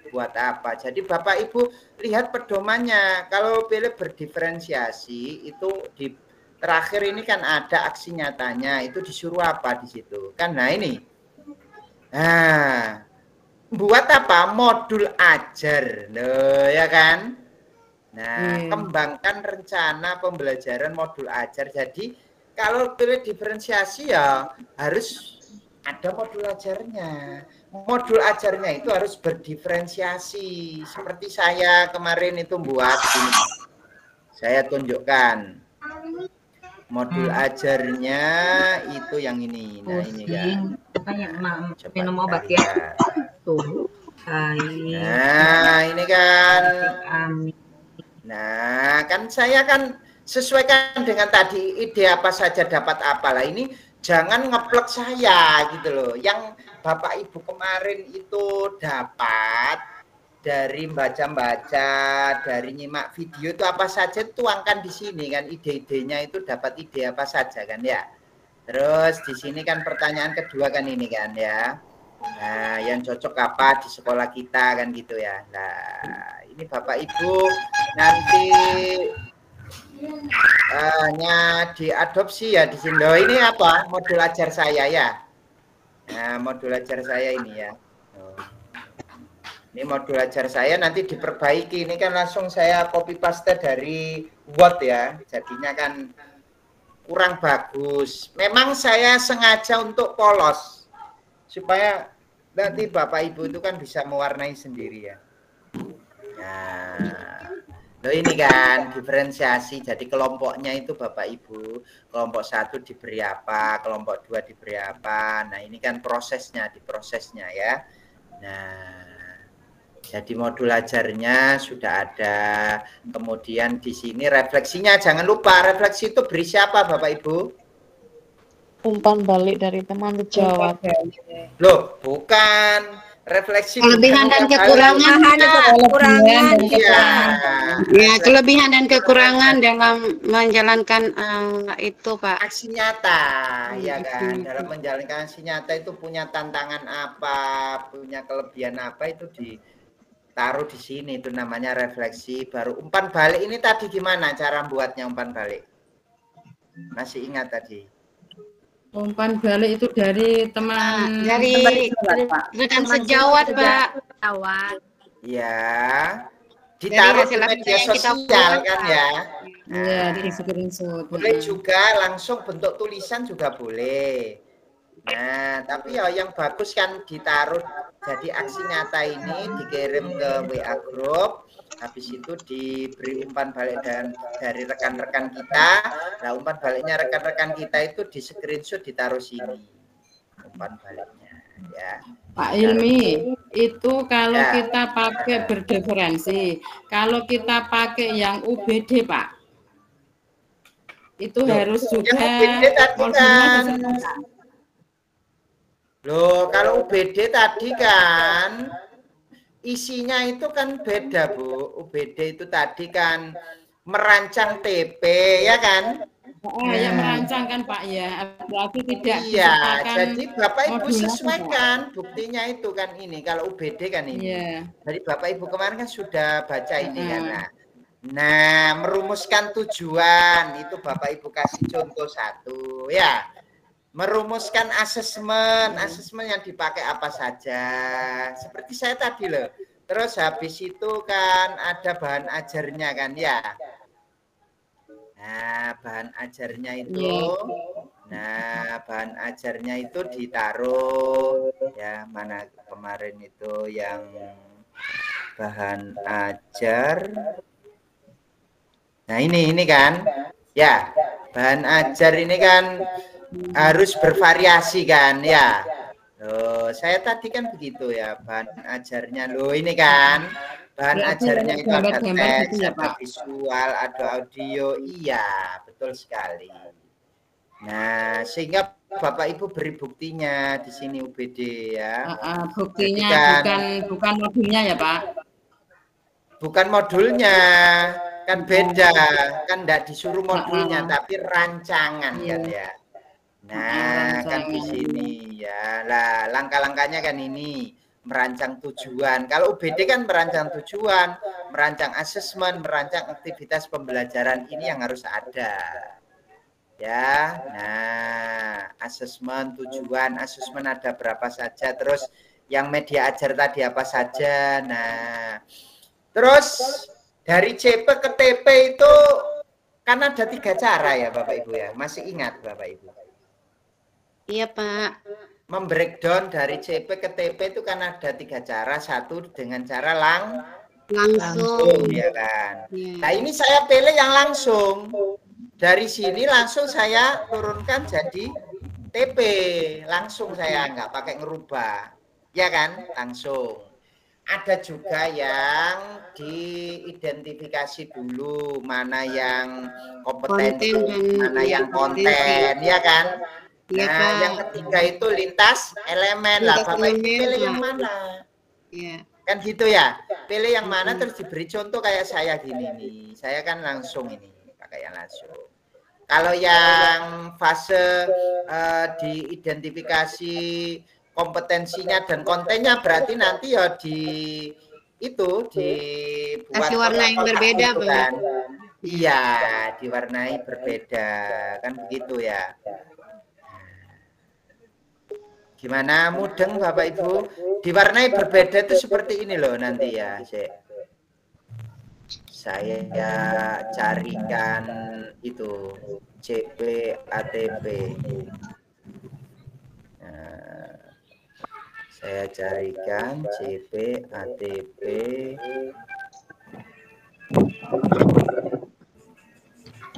buat apa. Jadi Bapak Ibu lihat pedomannya. Kalau pilih berdiferensiasi itu di terakhir ini kan ada aksi nyatanya. Itu disuruh apa di situ? Kan nah ini. Nah, buat apa? Modul ajar. Loh, ya kan? Nah, kembangkan rencana pembelajaran modul ajar. Jadi kalau pilih diferensiasi ya harus ada modul ajarnya. Modul ajarnya itu harus berdiferensiasi. Seperti saya kemarin itu buat ini. Saya tunjukkan. Modul ajarnya itu yang ini. Nah, ini kan. Minum obat ya. Tuh. Nah, ini kan. Nah, kan saya kan sesuaikan dengan tadi ide apa saja dapat apalah. Ini jangan ngeplek saya gitu loh. Yang Bapak Ibu kemarin itu dapat dari baca-baca, dari nyimak video itu apa saja tuangkan di sini kan, ide-idenya itu dapat ide apa saja kan ya. Terus di sini kan pertanyaan kedua kan ini kan ya. Nah, yang cocok apa di sekolah kita kan gitu ya. Nah, ini Bapak Ibu nanti hanya diadopsi ya di sini. Loh, ini apa? Modul ajar saya ya. Nah, modul ajar saya ini ya. Ini modul ajar saya nanti diperbaiki. Ini kan langsung saya copy paste dari Word ya. Jadinya kan kurang bagus. Memang saya sengaja untuk polos. supaya nanti Bapak Ibu itu kan bisa mewarnai sendiri ya. Nah, loh ini kan diferensiasi, jadi kelompoknya itu Bapak Ibu, kelompok 1 diberi apa, kelompok 2 diberi apa. Nah ini kan prosesnya, diprosesnya ya. Nah, jadi modul ajarnya sudah ada. Kemudian di sini refleksinya, jangan lupa refleksi itu berisi apa Bapak Ibu? Umpan balik dari teman sejawat. Loh, bukan. Refleksi Kelebihan dan kekurangan. Ya, kelebihan dan kekurangan dalam menjalankan itu, Pak. Aksi nyata, ya kan. Dalam menjalankan aksi nyata itu punya tantangan apa, punya kelebihan apa, itu ditaruh di sini. Itu namanya refleksi. Baru umpan balik ini tadi gimana cara buatnya umpan balik? Masih ingat tadi? Umpan balik itu dari teman dari rekan sejawat, Pak. Ya, ditaruh di media sosial kan ya. Iya, di screenshot. Boleh juga langsung bentuk tulisan juga boleh. Nah, tapi ya yang bagus kan ditaruh jadi aksi nyata ini dikirim ke WA group. Habis itu diberi umpan balik dari rekan-rekan kita. Nah, umpan baliknya rekan-rekan kita itu di screenshot ditaruh sini. Umpan baliknya ya. Pak Ilmi, itu kalau kita pakai berdiferensi, kalau kita pakai yang UBD, Pak, itu harus juga UBD tadi kan. Loh, kalau UBD tadi kan isinya itu kan beda, Bu. UBD itu tadi kan merancang TP, ya kan? Oh, ya merancang kan, Pak, ya. Berarti tidak iya, jadi Bapak Ibu sesuaikan buktinya itu kan ini. Kalau UBD kan ini. Jadi Bapak Ibu kemarin kan sudah baca ini kan. Nah, merumuskan tujuan itu Bapak Ibu kasih contoh 1 ya. Merumuskan asesmen yang dipakai apa saja. Seperti saya tadi loh. Terus habis itu kan ada bahan ajarnya kan ya. Nah, bahan ajarnya itu bahan ajarnya itu ditaruh ya, mana kemarin itu yang bahan ajar. Nah, ini kan. Ya, bahan ajar ini kan harus bervariasi kan ya. Loh, saya tadi kan begitu ya, bahan ajarnya. Loh, ini kan bahan ajarnya itu ada teks, ada visual, ada audio. Iya, betul sekali. Nah, sehingga Bapak Ibu beri buktinya di sini UBD ya. Buktinya bukan modulnya ya, Pak. Bukan modulnya, kan beda. Kan enggak disuruh modulnya tapi rancangan kan ya. Nah, kan di sini ya. Lah, langkah-langkahnya kan ini. Merancang tujuan. Kalau UBD kan merancang tujuan, merancang asesmen, merancang aktivitas pembelajaran, ini yang harus ada. Ya. Nah, asesmen, tujuan, asesmen ada berapa saja, terus yang media ajar tadi apa saja. Nah, terus dari CP ke TP itu kan ada 3 cara ya Bapak Ibu ya. Masih ingat Bapak Ibu? Iya, Pak. Membreakdown dari CP ke TP itu kan ada 3 cara. 1 dengan cara langsung ya kan. Nah, ini saya pilih yang langsung. Dari sini langsung saya turunkan jadi TP. Langsung saya nggak pakai ngerubah. Ya kan? Langsung. Ada juga yang diidentifikasi dulu mana yang kompetensi, mana yang konten, ya kan? Nah, yang ketiga itu lintas elemen lah. Bapak Ibu pilih yang mana? Kan gitu ya. Pilih yang mana terus diberi contoh kayak saya gini nih. Saya kan langsung ini pakai yang langsung. Kalau yang fase diidentifikasi kompetensinya dan kontennya berarti nanti ya dibuat kasih warna yang berbeda, gitu kan. Iya, diwarnai berbeda kan begitu ya. Gimana mudeng Bapak Ibu? Diwarnai berbeda itu seperti ini loh nanti ya. Saya carikan itu CP ATP. Saya carikan CP, ATP.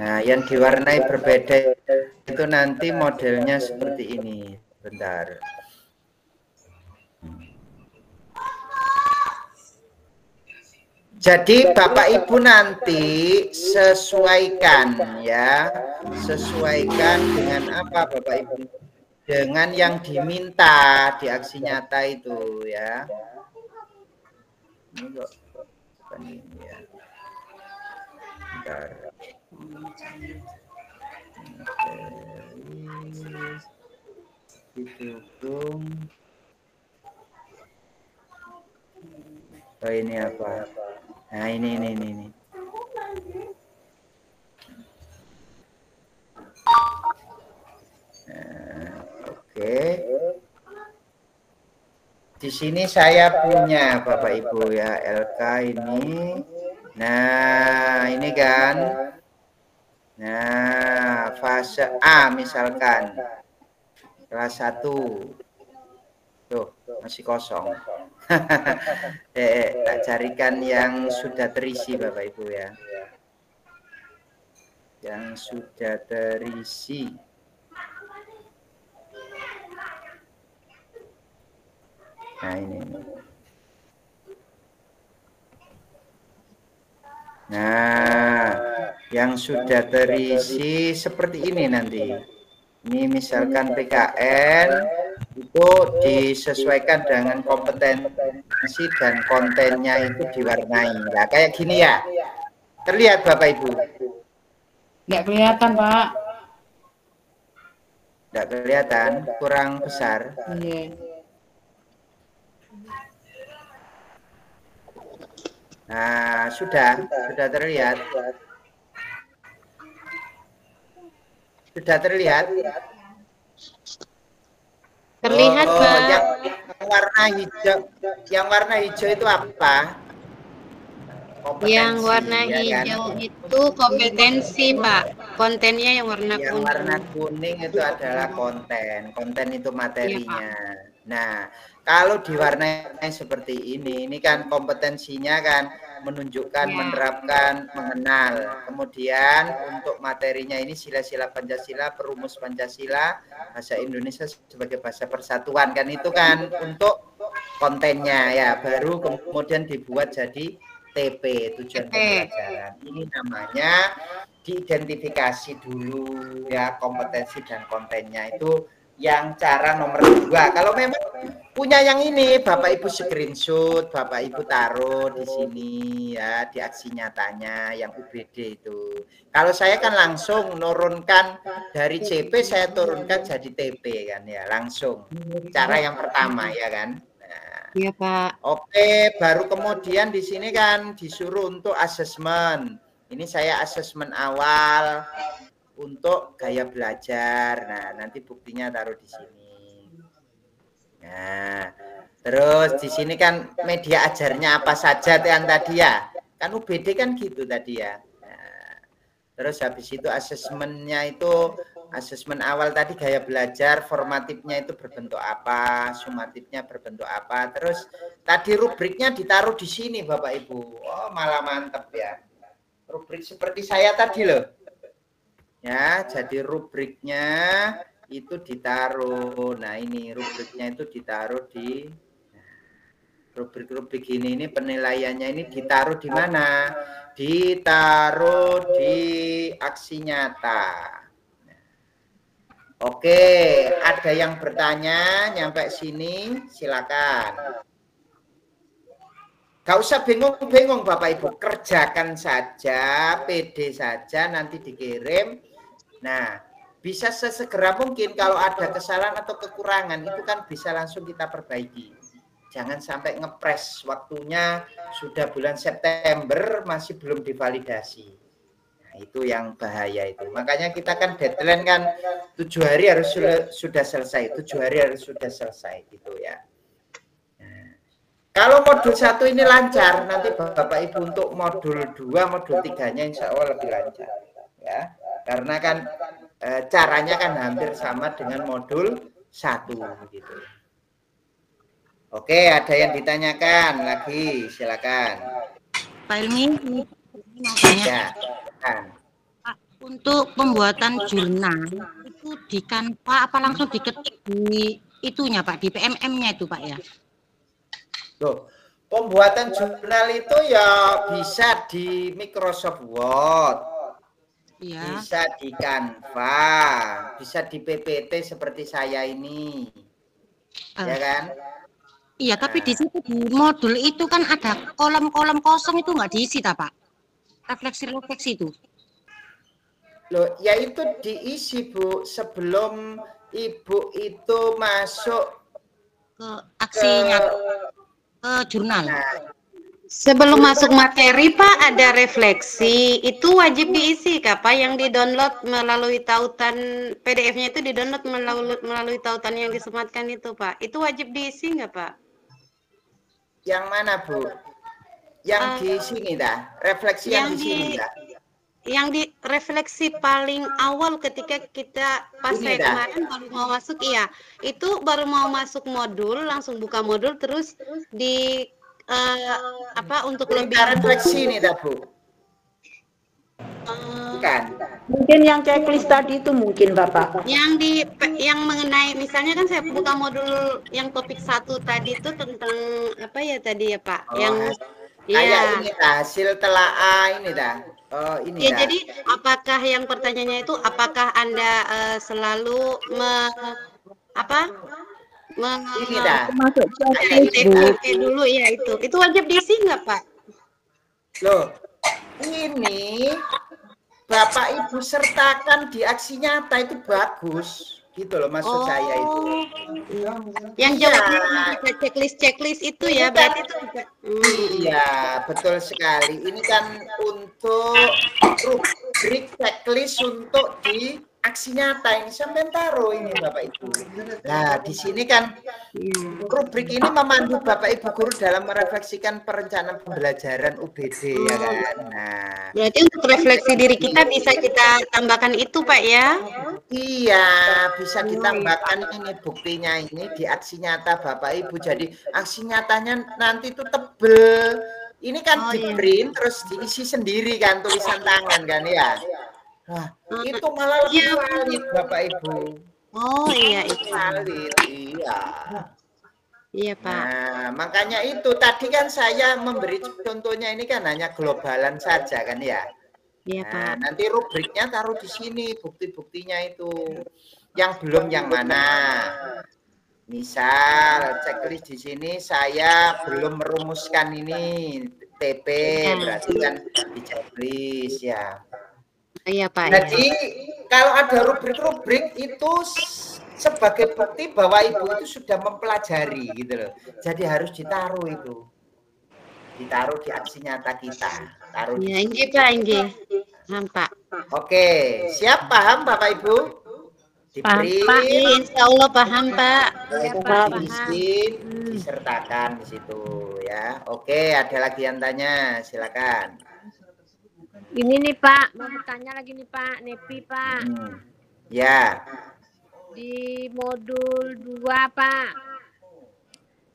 Nah, yang diwarnai berbeda itu nanti modelnya seperti ini. Bentar. Jadi Bapak Ibu nanti sesuaikan ya. Sesuaikan dengan apa Bapak Ibu? Dengan yang diminta di aksi nyata itu ya. Ini kok bukan ini ya. Bentar. Didukung. Oh ini apa? Nah ini. Nah, oke. Di sini saya punya Bapak Ibu ya LK ini. Nah ini kan. Nah fase A misalkan kelas 1. Tuh masih kosong. Tak carikan yang sudah terisi Bapak Ibu ya. Yang sudah terisi. Nah ini. Nah, yang sudah terisi seperti ini nanti. Ini misalkan PKN itu disesuaikan dengan kompetensi dan kontennya itu diwarnai. Nah, kayak gini ya. Terlihat Bapak Ibu? Nggak kelihatan, Pak. Nggak kelihatan, kurang besar. Iya. Nah, sudah terlihat. Sudah terlihat? Terlihat, Pak. Yang warna hijau itu apa? Kompetensi, Yang warna ya hijau kan? itu kompetensi, Pak. Kontennya yang warna Yang kuning. warna kuning itu adalah konten. Konten itu materinya. Nah, kalau diwarnai seperti ini kan kompetensinya kan menunjukkan, menerapkan, mengenal. Kemudian untuk materinya ini sila-sila Pancasila, perumus Pancasila, bahasa Indonesia sebagai bahasa persatuan kan itu kan untuk kontennya ya. Baru kemudian dibuat jadi TP, tujuan pembelajaran. Ini namanya diidentifikasi dulu ya kompetensi dan kontennya itu yang cara nomor 2. Kalau memang punya yang ini Bapak Ibu screenshot, Bapak Ibu taruh di sini ya di aksi nyatanya yang UBD itu. Kalau saya kan langsung nurunkan dari CP saya turunkan jadi TP kan ya langsung. Cara yang pertama ya kan. Iya, Pak. Oke, baru kemudian di sini kan disuruh untuk asesmen. Ini saya asesmen awal untuk gaya belajar. Nah, nanti buktinya taruh di sini. Nah, terus di sini kan media ajarnya apa saja yang tadi ya. Kan UBD kan gitu tadi ya. Nah, terus habis itu asesmennya itu asesmen awal tadi gaya belajar, formatifnya itu berbentuk apa, sumatifnya berbentuk apa. Terus tadi rubriknya ditaruh di sini Bapak Ibu. Oh, malah mantep ya. Rubrik seperti saya tadi loh. Ya, jadi rubriknya itu ditaruh. Nah, ini rubriknya itu ditaruh di rubrik-rubrik ini penilaiannya ini ditaruh di mana? Ditaruh di aksi nyata. Oke, ada yang bertanya nyampe sini, silakan. Gak usah bingung-bingung Bapak Ibu, kerjakan saja, PD saja, nanti dikirim. Nah, bisa sesegera mungkin kalau ada kesalahan atau kekurangan, itu kan bisa langsung kita perbaiki. Jangan sampai ngepres, waktunya sudah bulan September, masih belum divalidasi. Itu yang bahaya itu. Makanya kita kan deadline kan 7 hari harus sudah selesai. 7 hari harus sudah selesai gitu ya. Nah, kalau modul 1 ini lancar, nanti Bapak Ibu untuk modul 2, modul 3-nya insya Allah lebih lancar ya. Karena kan caranya kan hampir sama dengan modul 1 gitu. Oke, ada yang ditanyakan lagi, silakan. Pak Ilmi, ini mau tanya. Ya. Pak, untuk pembuatan jurnal itu di Canva apa langsung diketik di itunya Pak, di PMM-nya itu Pak ya? Loh, pembuatan jurnal itu ya bisa di Microsoft Word, Iya. bisa di Canva, bisa di PPT seperti saya ini, ya kan? Iya, tapi di situ di modul itu kan ada kolom-kolom kosong itu nggak diisi, tak Pak? Refleksi-refleksi itu. Loh, ya itu diisi Bu sebelum Ibu itu masuk ke aksinya, ke jurnal. Sebelum masuk materi Pak ada refleksi, itu wajib diisi Kak Pak, yang di-download melalui tautan PDF-nya itu di-download melalui tautan yang disematkan itu Pak. Itu wajib diisi nggak Pak? Yang mana Bu? Yang di sini dah, refleksi yang di sini dah. Yang di refleksi paling awal ketika kita pas Ini saya dah. kemarin baru mau masuk, iya itu baru mau masuk modul, langsung buka modul terus di apa untuk lebih refleksi ini dah Bu. Bukan. Mungkin yang checklist tadi itu mungkin Bapak. yang mengenai misalnya kan saya buka modul yang topik 1 tadi itu tentang apa ya tadi ya Pak? Yang kayak ini dah, hasil telaah ini dah. Oh, ini ya dah. jadi apakah yang pertanyaannya itu apakah Anda selalu ini dah. TP dulu ya itu wajib diisi nggak Pak? Loh, ini Bapak Ibu sertakan di aksi nyata itu bagus, gitu loh maksud saya itu. Yang jawabnya checklist itu ya berarti itu juga. Iya, betul sekali. Ini kan untuk rubrik checklist untuk di aksi nyata ini sampai taruh ini Bapak Ibu. Nah, di sini kan rubrik ini memandu Bapak Ibu guru dalam merefleksikan perencanaan pembelajaran UBD ya kan. Nah, berarti untuk refleksi diri kita bisa kita tambahkan itu Pak ya? Iya, bisa ditambahkan ini buktinya ini di aksi nyata Bapak Ibu. Jadi aksi nyatanya nanti itu tebel. Ini kan di print terus diisi sendiri kan tulisan tangan kan ya. Nah, itu malah lebih valid Bapak Ibu. Oh iya itu valid, iya. Iya Pak. Nah, makanya itu tadi kan saya memberi contohnya ini kan hanya globalan saja kan ya. Iya Pak. Nah, nanti rubriknya taruh di sini bukti-buktinya itu. Yang belum yang mana? Misal checklist di sini saya belum merumuskan ini TP berarti kan di checklist ya. Iya Pak. Jadi kalau ada rubrik-rubrik itu sebagai bukti bahwa Ibu itu sudah mempelajari gitu loh. Jadi harus ditaruh itu. Ditaruh di aksi nyata kita. Taruh di Inggih Pak, inggih. Paham Pak. Oke, siap paham Bapak Ibu? Diberi Pak, insya Allah paham Pak. Ya, Pak, izin disertakan di situ ya. Oke, ada lagi yang tanya, silakan. Ini nih Pak, mau bertanya lagi nih Pak, Nepi Pak. Ya. Di modul 2 Pak.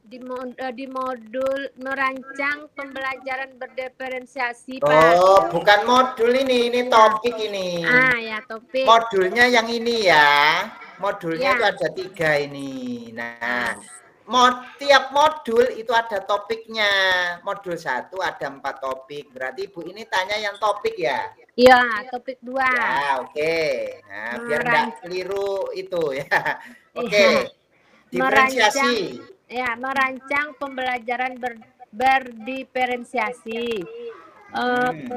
Di modul merancang pembelajaran berdiferensiasi Pak. Oh, bukan modul ini topik ini. Ah ya, topik. Modulnya yang ini ya. Modulnya itu ada 3 ini. Nah, tiap modul itu ada topiknya. Modul 1 ada 4 topik. Berarti Ibu ini tanya yang topik ya? Iya, topik 2. Ya, oke. Nah, biar enggak keliru itu ya. Oke. Diferensiasi. Ya, merancang pembelajaran berdiferensiasi.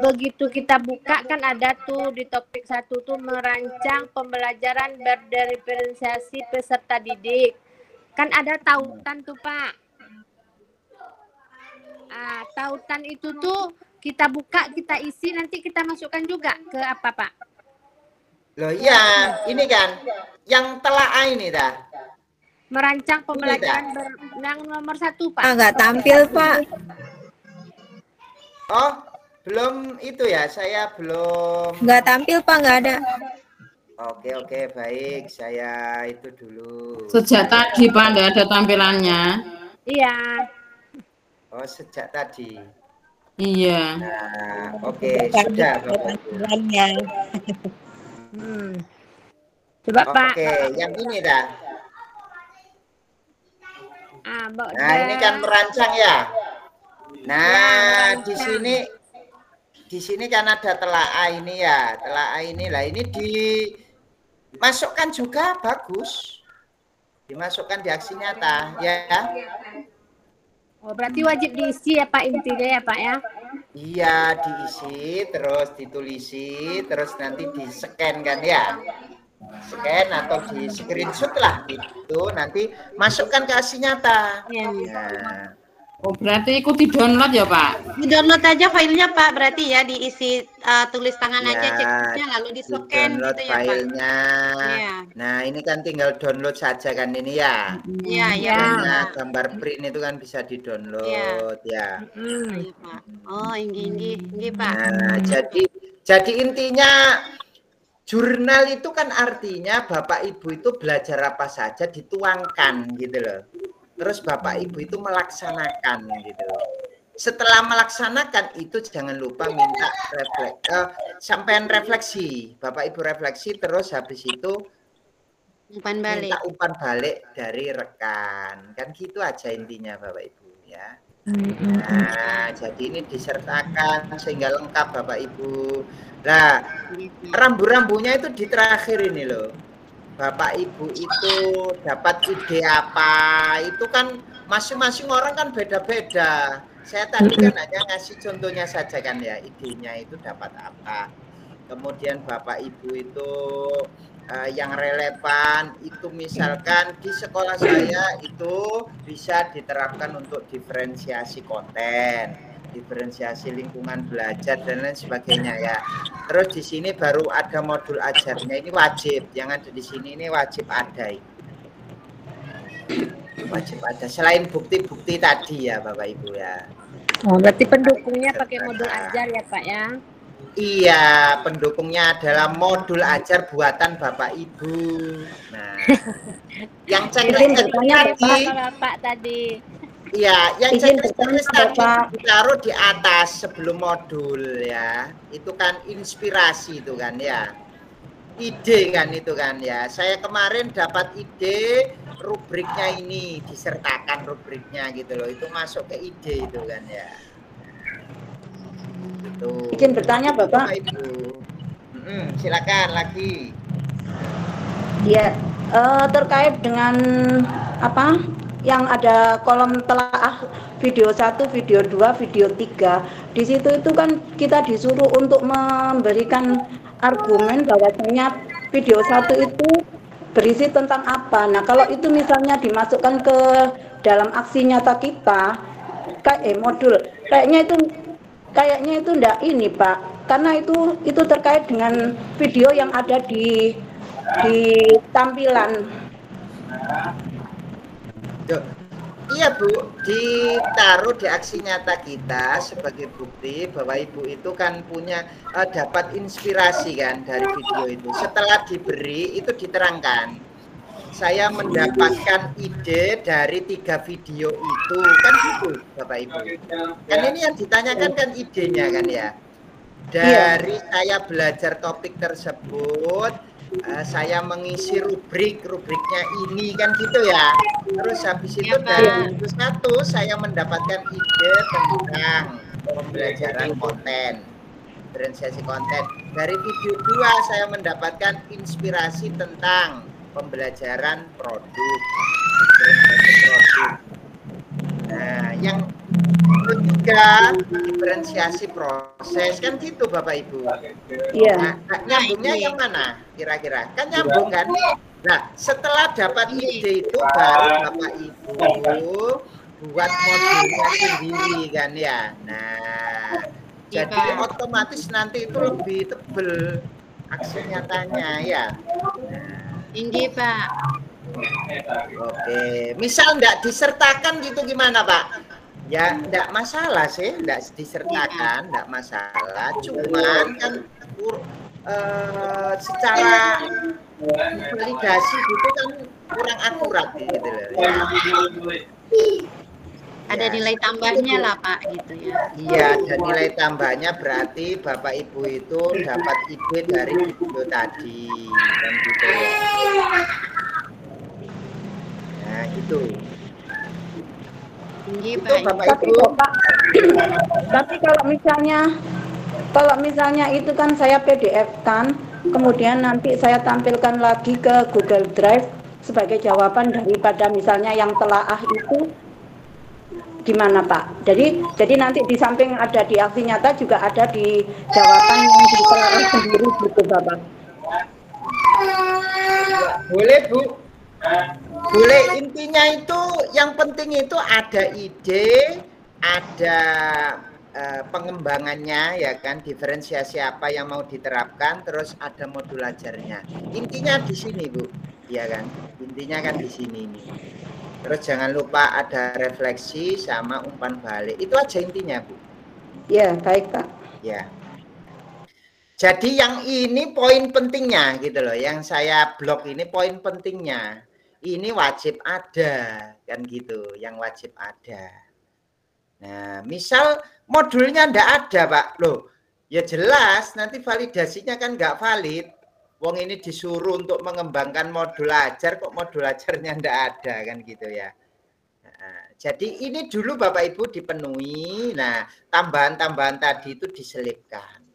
Begitu kita buka kan ada tuh di topik 1 tuh merancang pembelajaran berdiferensiasi peserta didik. Kan ada tautan tuh Pak. Tautan itu tuh kita buka, kita isi, nanti kita masukkan juga ke apa Pak? Loh iya, ini kan yang telaah ini dah. Merancang pembelajaran yang nomor 1 Pak. Nggak tampil Pak. Oh, belum itu ya, saya belum. Nggak tampil Pak, nggak ada. Oke, baik. Saya itu dulu. Sejak tadi Pak, nggak ada tampilannya. Iya. Oh, sejak tadi. Iya. Nah, oke, sudah Bapak Ibu. Coba Pak. Oke, yang ini dah. Mbak Nah, ini kan merancang ya. Nah, di sini kan ada telaah ini ya, telaah inilah ini dimasukkan juga bagus, dimasukkan di aksi nyata ya. Oh, berarti wajib diisi ya Pak intinya ya Pak ya? Iya, diisi, terus ditulisi, terus nanti di-scan kan ya. Scan atau di screenshot lah gitu, nanti masukkan ke aksi nyata. Nah. Oh, berarti ikut di-download ya Pak? Di-download aja filenya Pak, berarti ya diisi tulis tangan aja ceknya lalu di-scan download gitu ya Pak. filenya. Ya. Nah, ini kan tinggal download saja kan ini ya. Iya, iya. Nah, gambar print itu kan bisa di-download ya. Iya, Pak. Oh, ini Pak. Nah, jadi intinya jurnal itu kan artinya Bapak Ibu itu belajar apa saja dituangkan gitu loh. Terus Bapak Ibu itu melaksanakan gitu loh. Setelah melaksanakan itu jangan lupa minta sampean refleksi. Bapak Ibu refleksi terus habis itu umpan balik. Minta umpan balik dari rekan. Kan gitu aja intinya Bapak Ibu ya. Nah, jadi ini disertakan sehingga lengkap Bapak Ibu. Nah, rambu-rambunya itu di terakhir ini loh. Bapak Ibu itu dapat ide apa, itu kan masing-masing orang kan beda-beda. Saya tadi kan hanya ngasih contohnya saja kan ya, idenya itu dapat apa. Kemudian Bapak Ibu itu yang relevan itu misalkan di sekolah saya itu bisa diterapkan untuk diferensiasi konten, diferensiasi lingkungan belajar dan lain sebagainya ya. Terus di sini baru ada modul ajarnya, ini wajib, yang ada di sini ini wajib ada. Wajib ada selain bukti-bukti tadi ya Bapak Ibu ya. Oh, berarti pendukungnya pakai modul ajar ya Pak ya? Iya, pendukungnya adalah modul ajar buatan Bapak Ibu. Nah, yang checklist tadi. Iya, yang checklist tadi ditaruh di atas sebelum modul ya. Itu kan inspirasi itu kan ya. Ide kan itu kan ya. Saya kemarin dapat ide rubriknya ini, disertakan rubriknya gitu loh. Itu masuk ke ide itu kan ya. Gitu. Izin bertanya Bapak. Ibu. Silakan lagi. Ya, terkait dengan apa? Yang ada kolom telaah video 1, video 2, video 3. Di situ itu kan kita disuruh untuk memberikan argumen bahwasanya video 1 itu berisi tentang apa. Nah, kalau itu misalnya dimasukkan ke dalam aksi nyata kita, modul, kayaknya itu enggak ini, Pak. Karena itu terkait dengan video yang ada di tampilan. Iya Bu, ditaruh di aksi nyata kita sebagai bukti bahwa Ibu itu kan punya dapat inspirasi kan dari video itu. Setelah diberi itu diterangkan, saya mendapatkan ide dari 3 video itu kan gitu Bapak Ibu. Kan ini yang ditanyakan kan idenya kan ya. Dari saya belajar topik tersebut. Saya mengisi rubriknya ini kan gitu ya. Terus habis itu dari video 1 saya mendapatkan ide tentang pembelajaran konten, diferensiasi konten. Dari video 2 saya mendapatkan inspirasi tentang pembelajaran produk. Nah, yang ketiga diferensiasi proses kan gitu Bapak Ibu. Iya. Nah, nyambungnya yang mana kira-kira? Kan nyambung kan? Nah, setelah dapat ide itu baru Bapak Ibu buat modulnya sendiri kan ya. Nah, jadi otomatis nanti itu lebih tebel aksi nyatanya ya. Tinggi Pak. Oke, misal enggak disertakan gitu gimana Pak? Ya enggak masalah sih, enggak disertakan, enggak masalah. Cuman kan secara validasi gitu kan kurang akurat gitu loh. Ya. Ada Ya, nilai tambahnya lah Pak gitu ya. iya, ada nilai tambahnya berarti Bapak Ibu itu dapat ide dari video tadi kan gitu ya. Nah, itu. Iya, Itu Pak. Bapak Tapi Ibu. Bapak, tapi kalau misalnya itu kan saya PDF kan, kemudian nanti saya tampilkan lagi ke Google Drive sebagai jawaban daripada misalnya yang telaah itu gimana Pak? Jadi nanti di samping ada di aksi nyata juga ada di jawaban yang ditelaah sendiri gitu Bapak. Boleh Bu. Boleh, intinya itu yang penting itu ada ide, ada pengembangannya ya kan, diferensiasi apa yang mau diterapkan, terus ada modul ajarnya. Intinya di sini Bu, ya kan? Intinya kan di sini nih. Terus jangan lupa ada refleksi sama umpan balik. Itu aja intinya Bu. Ya, baik Pak. Ya. Jadi yang ini poin pentingnya gitu loh, yang saya blok ini poin pentingnya. Ini wajib ada, kan gitu, yang wajib ada. Nah, misal modulnya ndak ada, Pak. Loh, ya jelas nanti validasinya kan nggak valid. Wong ini disuruh untuk mengembangkan modul ajar, kok modul ajarnya ndak ada, kan gitu ya. Nah, jadi ini dulu Bapak Ibu dipenuhi, nah tambahan-tambahan tadi itu diselipkan.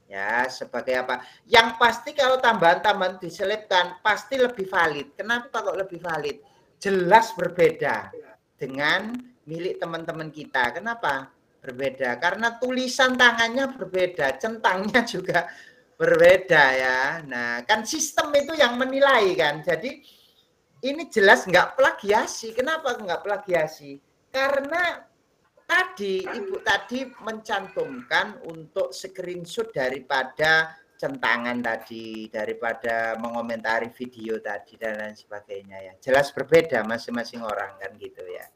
Ya, sebagai apa? Yang pasti kalau tambahan-tambahan diselipkan pasti lebih valid. Kenapa kok lebih valid? Jelas berbeda dengan milik teman-teman kita. Kenapa? Berbeda. Karena tulisan tangannya berbeda, centangnya juga berbeda ya. Nah, kan sistem itu yang menilai kan. Jadi ini jelas nggak plagiasi. Kenapa nggak plagiasi? Karena tadi Ibu tadi mencantumkan untuk screenshot daripada centangan tadi, daripada mengomentari video tadi dan lain sebagainya ya. Jelas berbeda masing-masing orang kan gitu ya.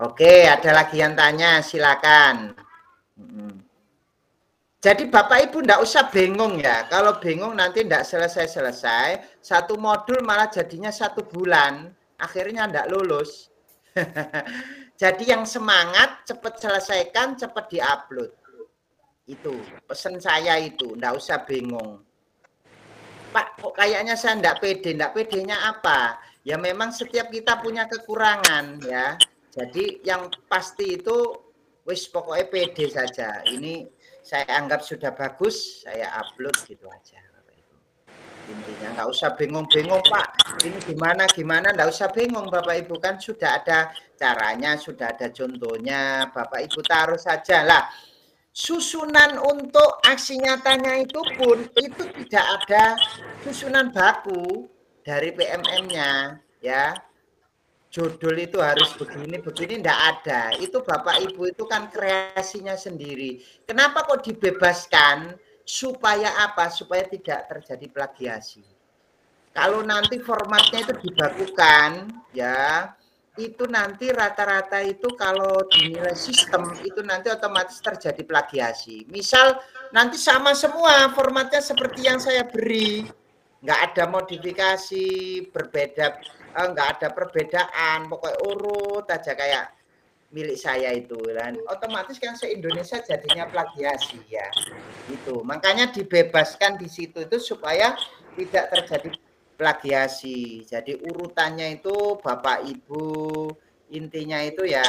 Oke, ada lagi yang tanya, silakan. Jadi Bapak Ibu enggak usah bingung ya. Kalau bingung nanti enggak selesai-selesai, satu modul malah jadinya 1 bulan, akhirnya enggak lulus. Jadi yang semangat cepat selesaikan, cepat diupload. Itu pesan saya itu, enggak usah bingung. Pak, kok kayaknya saya enggak pede. Enggak pedenya apa? Ya memang setiap kita punya kekurangan ya. Jadi yang pasti itu wis pokoknya pede saja. Ini saya anggap sudah bagus, saya upload gitu aja. Intinya nggak usah bingung-bingung Pak, ini gimana nggak usah bingung Bapak Ibu, kan sudah ada caranya, sudah ada contohnya, Bapak Ibu taruh saja lah. Susunan untuk aksi nyatanya itu pun itu tidak ada susunan baku dari PMM-nya ya. Judul itu harus begini enggak ada. Itu Bapak Ibu itu kan kreasinya sendiri. Kenapa kok dibebaskan? Supaya apa? Supaya tidak terjadi plagiasi. Kalau nanti formatnya itu dibakukan, ya, itu nanti rata-rata itu kalau dinilai sistem itu nanti otomatis terjadi plagiasi. Misal nanti sama semua formatnya seperti yang saya beri, nggak ada modifikasi, berbeda, nggak ada perbedaan, pokoknya urut aja kayak milik saya itu, dan otomatis kan se-Indonesia jadinya plagiasi ya. Itu makanya dibebaskan di situ itu supaya tidak terjadi plagiasi. Jadi urutannya itu Bapak Ibu intinya itu ya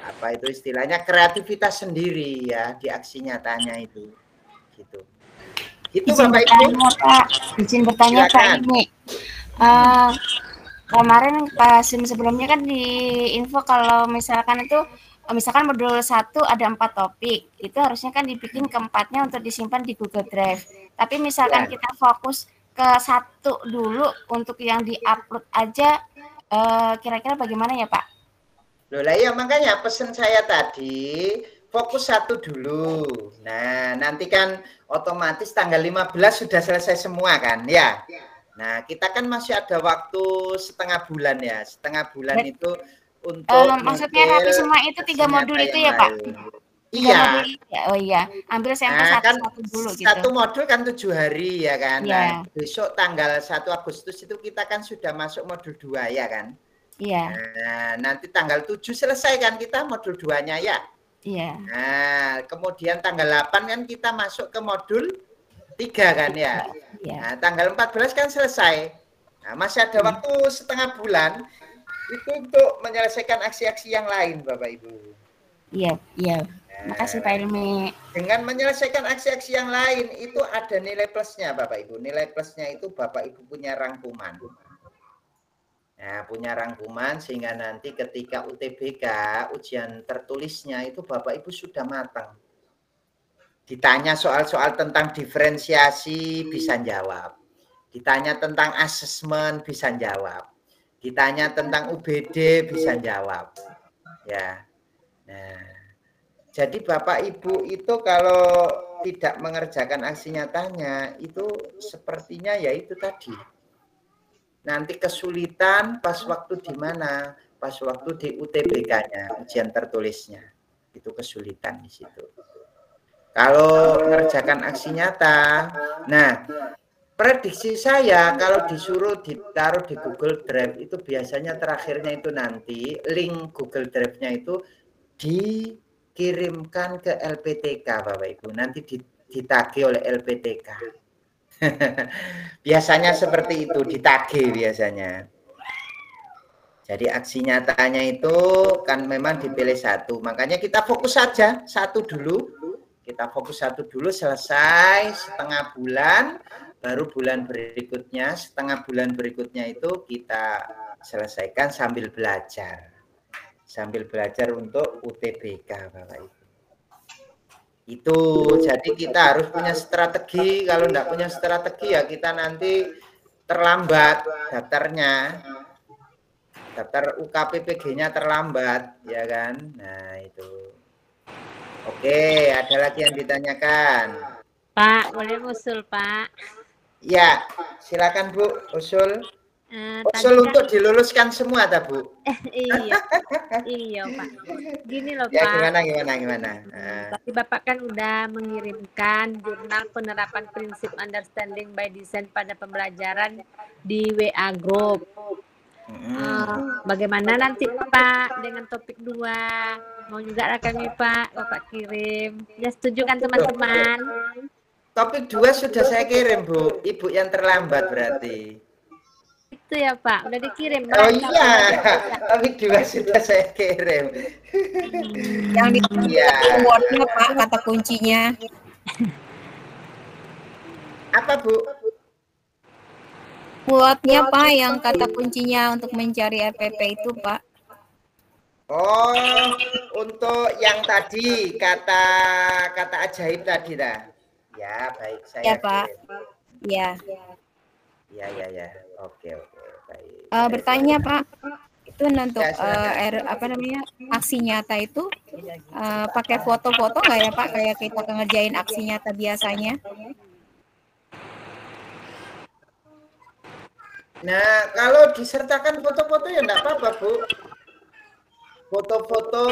apa itu istilahnya kreativitas sendiri ya di aksi nyatanya itu. Gitu. Itu Bapak Ibu. Pak, izin bertanya Pak ini. Kemarin pas sebelumnya kan di info kalau misalkan modul 1 ada 4 topik, itu harusnya kan dibikin keempatnya untuk disimpan di Google Drive. Tapi misalkan kita fokus ke 1 dulu untuk yang di-upload aja, kira-kira bagaimana ya Pak? Loh lah ya, makanya pesan saya tadi fokus 1 dulu. Nah nanti kan otomatis tanggal 15 sudah selesai semua kan ya. Nah, kita kan masih ada waktu setengah bulan ya. Setengah bulan itu untuk maksudnya rapi semua itu 3 modul itu ya, Pak? Iya. Oh iya, ambil sampel satu dulu gitu. 1 modul kan 7 hari ya kan. Yeah. Nah, besok tanggal 1 Agustus itu kita kan sudah masuk modul 2 ya kan. Iya. Nah, nanti tanggal 7 selesai kan kita modul 2-nya ya? Iya. Nah, kemudian tanggal 8 kan kita masuk ke modul 3 kan ya? Iya. Nah, tanggal 14 kan selesai. Nah, masih ada waktu setengah bulan itu untuk menyelesaikan aksi-aksi yang lain, Bapak Ibu. Iya, iya. Makasih Pak Ilmi. Dengan menyelesaikan aksi-aksi yang lain itu ada nilai plusnya, Bapak Ibu. Nilai plusnya itu Bapak Ibu punya rangkuman. Nah, punya rangkuman sehingga nanti ketika UTBK, ujian tertulisnya itu Bapak Ibu sudah matang. Ditanya soal-soal tentang diferensiasi bisa jawab. Ditanya tentang asesmen bisa jawab. Ditanya tentang UBD bisa jawab. Ya. Nah, jadi Bapak Ibu itu kalau tidak mengerjakan aksi nyatanya itu sepertinya ya itu tadi. Nanti kesulitan pas waktu di mana? Pas waktu di UTBK-nya, ujian tertulisnya. Itu kesulitan di situ. Kalau mengerjakan aksi nyata, nah prediksi saya kalau disuruh ditaruh di Google Drive itu biasanya terakhirnya itu nanti link Google Drive-nya itu dikirimkan ke LPTK Bapak Ibu. Nanti ditagih oleh LPTK. Biasanya seperti itu, ditagih biasanya. Jadi aksi nyatanya itu kan memang dipilih satu. Makanya kita fokus saja satu dulu. Kita fokus satu dulu, selesai setengah bulan. Baru bulan berikutnya, setengah bulan berikutnya itu kita selesaikan sambil belajar. Sambil belajar untuk UTBK Bapak Ibu. Itu jadi kita harus punya strategi. Kalau enggak punya strategi ya kita nanti terlambat daftarnya. Daftar UKPPG-nya terlambat, ya kan? Nah, itu. Oke, ada lagi yang ditanyakan? Pak, boleh usul, Pak? Ya, silakan Bu, usul. Usul Tadi untuk diluluskan semua, tak Bu? Iya, iya Pak. Gini loh Ya, Pak. gimana? Tadi Bapak kan udah mengirimkan jurnal penerapan prinsip understanding by design pada pembelajaran di WA Group. Bagaimana nanti Pak dengan topik 2? Mau juga kami Pak, Bapak kirim. Ya setuju kan teman-teman? Topik 2 sudah saya kirim Bu. Ibu yang terlambat berarti. Itu ya Pak, udah dikirim. Oh iya, topik 2 sudah saya kirim. Yang di wordnya Pak, kata kuncinya. Apa Bu? Wordnya Pak, yang kata kuncinya untuk mencari RPP itu Pak. Oh, untuk yang tadi kata ajaib tadi dah. Ya, baik saya. Ya Pak. Ya. Ya. Oke, baik. Bertanya Pak, itu untuk aksi nyata itu pakai foto-foto nggak ya Pak? Kayak kita ngerjain aksi nyata biasanya? Nah, kalau disertakan foto-foto ya enggak apa-apa, Bu. Foto-foto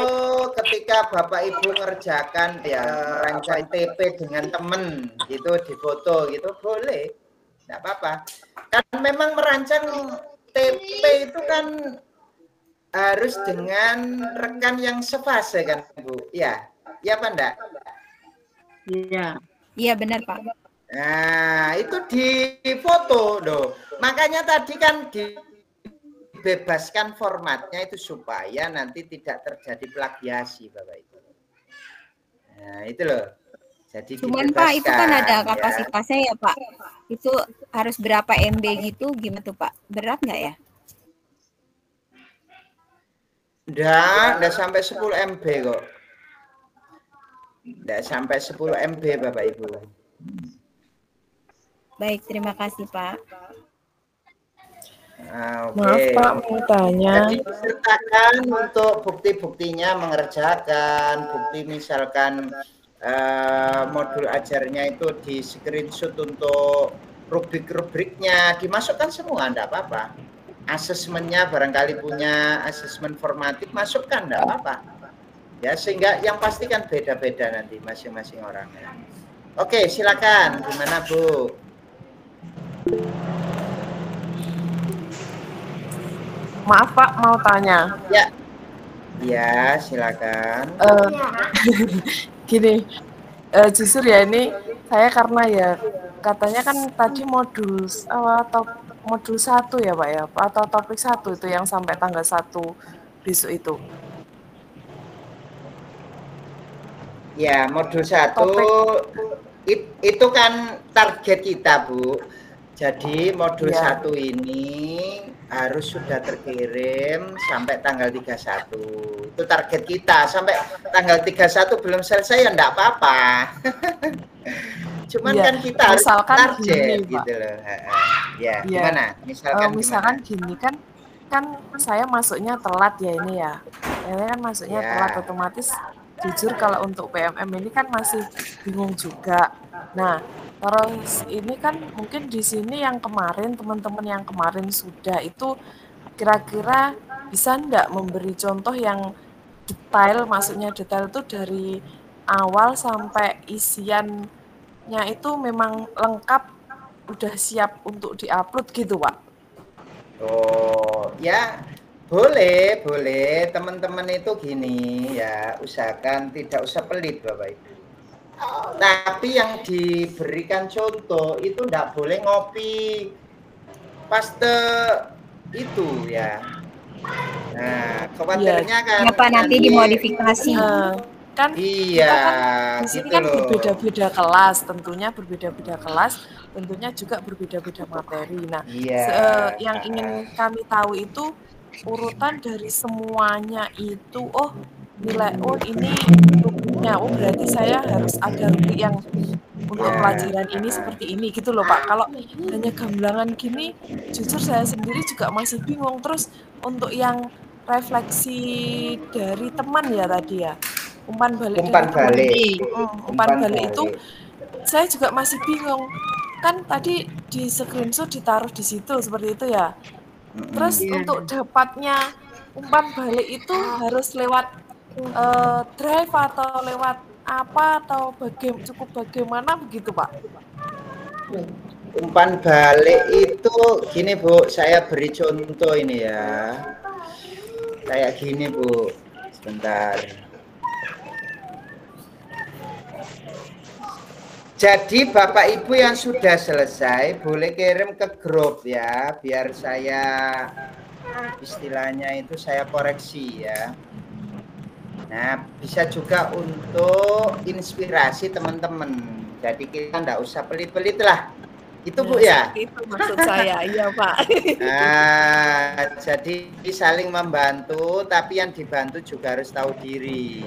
ketika Bapak Ibu ngerjakan ya merancang TP dengan teman gitu, difoto gitu boleh. Enggak apa-apa. Kan memang merancang TP itu kan harus dengan rekan yang sefase kan, Bu. Ya. Iya apa enggak? Iya. Iya benar, Pak. Nah, itu difoto loh. Makanya tadi kan dibebaskan formatnya itu supaya nanti tidak terjadi plagiasi, Bapak Ibu. Nah, itu loh. Jadi cuman Pak, itu kan ada kapasitasnya ya, Pak. Itu harus berapa MB gitu, gimana tuh, Pak? Berat nggak ya? Enggak sampai 10 MB kok. Enggak sampai 10 MB, Bapak Ibu. Baik, terima kasih, Pak. Okay. Maaf Pak, mau tanya. Jadi disertakan untuk bukti-buktinya mengerjakan, bukti misalkan modul ajarnya itu di screenshot untuk rubrik-rubriknya, dimasukkan semua, enggak apa-apa. Asesmennya barangkali punya asesmen formatif, masukkan, enggak apa-apa. Ya, sehingga yang pasti kan beda-beda nanti masing-masing orangnya. Oke, silakan. Gimana, Bu? Maaf Pak, mau tanya. Ya. Ya, silakan. Gini, jujur ya ini saya karena ya katanya kan tadi modul atau modul 1 ya Pak ya, atau topik 1 itu yang sampai tanggal 1 besok itu. Ya, modul 1 itu kan target kita, Bu. Jadi modul 1 ini harus sudah terkirim sampai tanggal 31. Itu target kita. Sampai tanggal 31 belum selesai ya enggak apa-apa. Cuman kan kita harus target gini, gitu loh. Ya, gimana? Misalkan gini kan saya masuknya telat ya ini ya. Ini kan masuknya telat, otomatis jujur kalau untuk PMM ini kan masih bingung juga. Nah, terus ini kan mungkin di sini yang kemarin teman-teman yang kemarin sudah itu kira-kira bisa enggak memberi contoh yang detail, maksudnya detail itu dari awal sampai isiannya itu memang lengkap, udah siap untuk diupload gitu Pak? Oh ya, boleh teman-teman itu gini ya, usahakan tidak usah pelit Bapak Ibu. Tapi yang diberikan contoh itu enggak boleh ngopi paste itu ya. Nah, khawatirnya kan ya Pak nanti dimodifikasi. Kan iya, kita kan di sini gitu kan loh. berbeda-beda kelas, tentunya berbeda-beda kelas, tentunya juga berbeda-beda materi. Nah, yang ingin kami tahu itu urutan dari semuanya itu, nilai, ini rubriknya, berarti saya harus ada rubrik yang untuk pelajaran ini seperti ini gitu loh Pak. Kalau hanya gamblangan gini, jujur saya sendiri juga masih bingung. Terus untuk yang refleksi dari teman ya tadi ya, umpan balik itu saya juga masih bingung. Kan tadi di screenshot ditaruh di situ seperti itu ya. Terus untuk dapatnya umpan balik itu harus lewat drive atau lewat apa atau cukup bagaimana begitu Pak? Umpan balik itu gini Bu, saya beri contoh ini ya. Kayak gini Bu, sebentar. Jadi Bapak Ibu yang sudah selesai boleh kirim ke grup ya, biar saya istilahnya itu saya koreksi ya. Nah, bisa juga untuk inspirasi teman-teman. Jadi kita enggak usah pelit-pelit lah. Itu Bu ya? Itu maksud saya, iya Pak. Nah, jadi saling membantu, tapi yang dibantu juga harus tahu diri.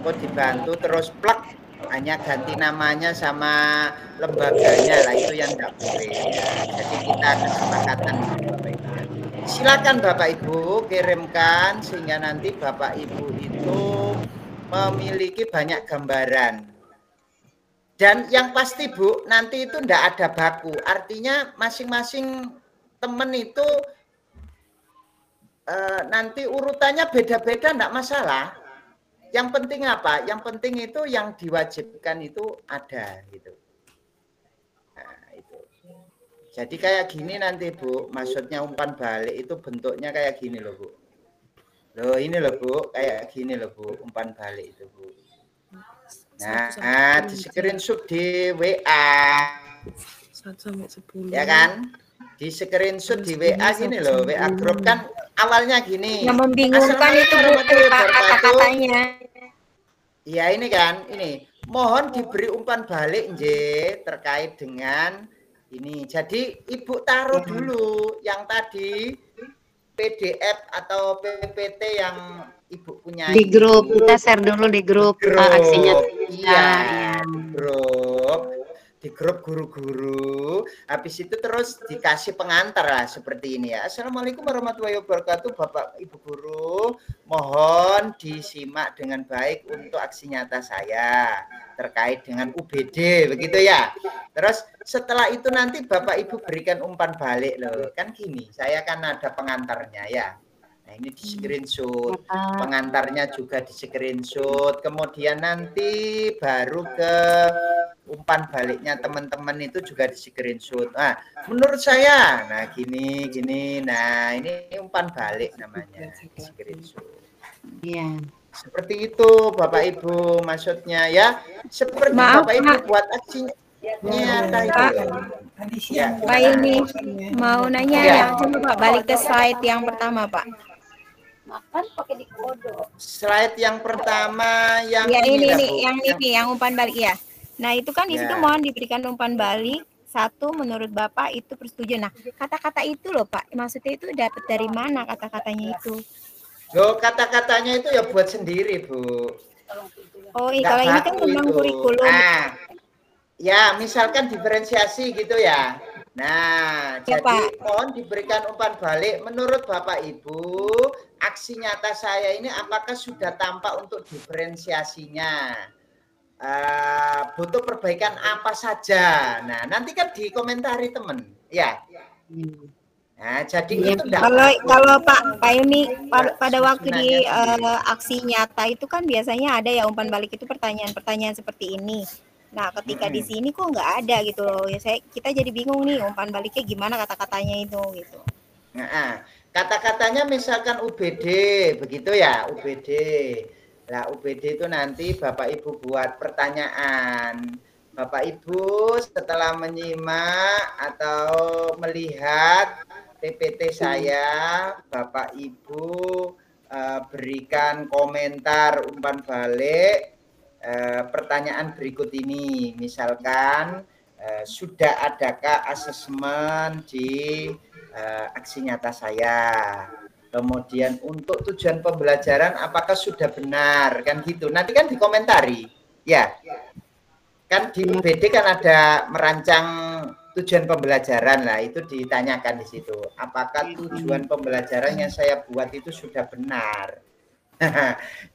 Kok dibantu terus plek, hanya ganti namanya sama lembaganya lah, itu yang enggak boleh ya. Jadi kita kesepakatan. Silakan Bapak Ibu kirimkan sehingga nanti Bapak Ibu itu memiliki banyak gambaran. Dan yang pasti Bu, nanti itu enggak ada baku. Artinya masing-masing teman itu nanti urutannya beda-beda enggak masalah. Yang penting apa? Yang penting itu yang diwajibkan itu ada gitu. Jadi kayak gini nanti Bu, maksudnya umpan balik itu bentuknya kayak gini loh Bu. Loh ini loh Bu, kayak gini loh Bu, umpan balik itu Bu. Nah, di screenshot di WA. 1-10. Ya kan? Di screenshot di WA gini loh, WA grup kan awalnya gini. Yang membingungkan itu Bu, kata-katanya. Iya ini kan, ini. Mohon diberi umpan balik nje terkait dengan ini. Jadi Ibu taruh dulu yang tadi PDF atau PPT yang Ibu punya di grup. Kita share dulu di grup, aksinya. Iya, di grup guru-guru. Habis itu terus dikasih pengantar lah seperti ini ya. Assalamualaikum warahmatullahi wabarakatuh Bapak Ibu guru. Mohon disimak dengan baik untuk aksi nyata saya terkait dengan UBD begitu ya. Terus setelah itu nanti Bapak Ibu berikan umpan balik loh. Kan gini, saya kan ada pengantarnya ya. Nah, ini di screenshot. Pengantarnya juga di screenshot. Kemudian nanti baru ke umpan baliknya teman-teman itu juga di screenshot. Nah, menurut saya, nah gini, nah ini umpan balik namanya di screenshot. Iya. Seperti itu Bapak Ibu maksudnya ya. Seperti Maaf, Bapak Ibu Pak. buat aksinya. Nyata itu. Ya, Pak ini mau nanya Ya. yang coba Pak balik ke slide yang pertama Pak. Makan pakai dikodok. Slide yang pertama yang Ya ini, ini dah, Bu. yang umpan balik ya. Nah itu kan di situ Ya. mohon diberikan umpan balik. Satu menurut Bapak itu persetujuan. Nah kata-kata itu loh Pak, maksudnya itu dapat dari mana kata-katanya itu? Loh, kata-katanya itu ya buat sendiri, Bu. Oh Nggak kalau ini kan baku tentang itu. kurikulum. Ah, ya misalkan diferensiasi gitu ya. Nah, Ya, jadi Pak. mohon diberikan umpan balik. Menurut Bapak Ibu, aksi nyata saya ini apakah sudah tampak untuk diferensiasinya? Butuh perbaikan apa saja? Nah, nanti kan dikomentari teman, ya. Nah, jadi Ya, itu enggak kalau Pak Yuni pada waktu di aksi nyata itu kan biasanya ada ya umpan balik itu pertanyaan-pertanyaan seperti ini. Nah, ketika di sini kok nggak ada gitu loh. Ya kita jadi bingung nih umpan baliknya gimana kata-katanya itu gitu. Nah, kata-katanya misalkan UBD, begitu ya, UBD. Nah, UBD itu nanti Bapak Ibu buat pertanyaan. Bapak Ibu setelah menyimak atau melihat PPT saya, Bapak Ibu berikan komentar umpan balik pertanyaan berikut ini. Misalkan sudah adakah asesmen di aksi nyata saya? Kemudian untuk tujuan pembelajaran apakah sudah benar? Kan gitu. Nanti kan dikomentari. Ya. Kan di UBD kan ada merancang tujuan pembelajaran lah, itu ditanyakan di situ. Apakah tujuan pembelajaran yang saya buat itu sudah benar?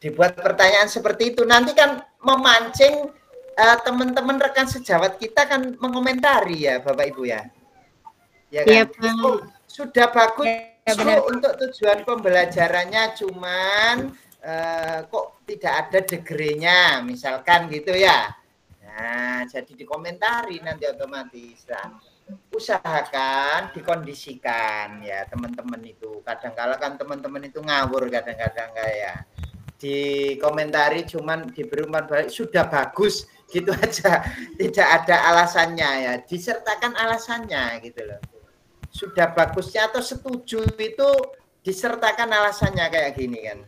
Dibuat pertanyaan seperti itu, nanti kan memancing teman-teman rekan sejawat kita kan mengomentari ya Bapak Ibu ya. Ya kan? Oh, sudah bagus untuk tujuan pembelajarannya, cuman kok tidak ada degree-nya misalkan gitu ya. Nah, jadi dikomentari nanti otomatis. Nah, usahakan dikondisikan ya teman-teman itu. Kadang-kala kan teman-teman itu ngawur kadang-kadang kayak dikomentari cuman diberi umpan balik sudah bagus gitu aja, tidak ada alasannya ya, disertakan alasannya gitu loh. Sudah bagusnya atau setuju itu disertakan alasannya kayak gini kan.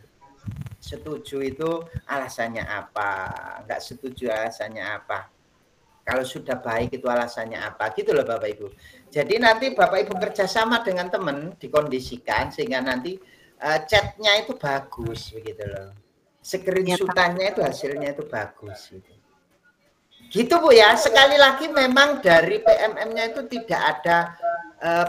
Setuju itu alasannya apa, enggak setuju alasannya apa, kalau sudah baik itu alasannya apa, gitu loh Bapak Ibu. Jadi nanti Bapak Ibu kerjasama dengan teman dikondisikan sehingga nanti chatnya itu bagus begitu loh, screenshotannya itu hasilnya itu bagus gitu Bu ya. Sekali lagi memang dari PMM-nya itu tidak ada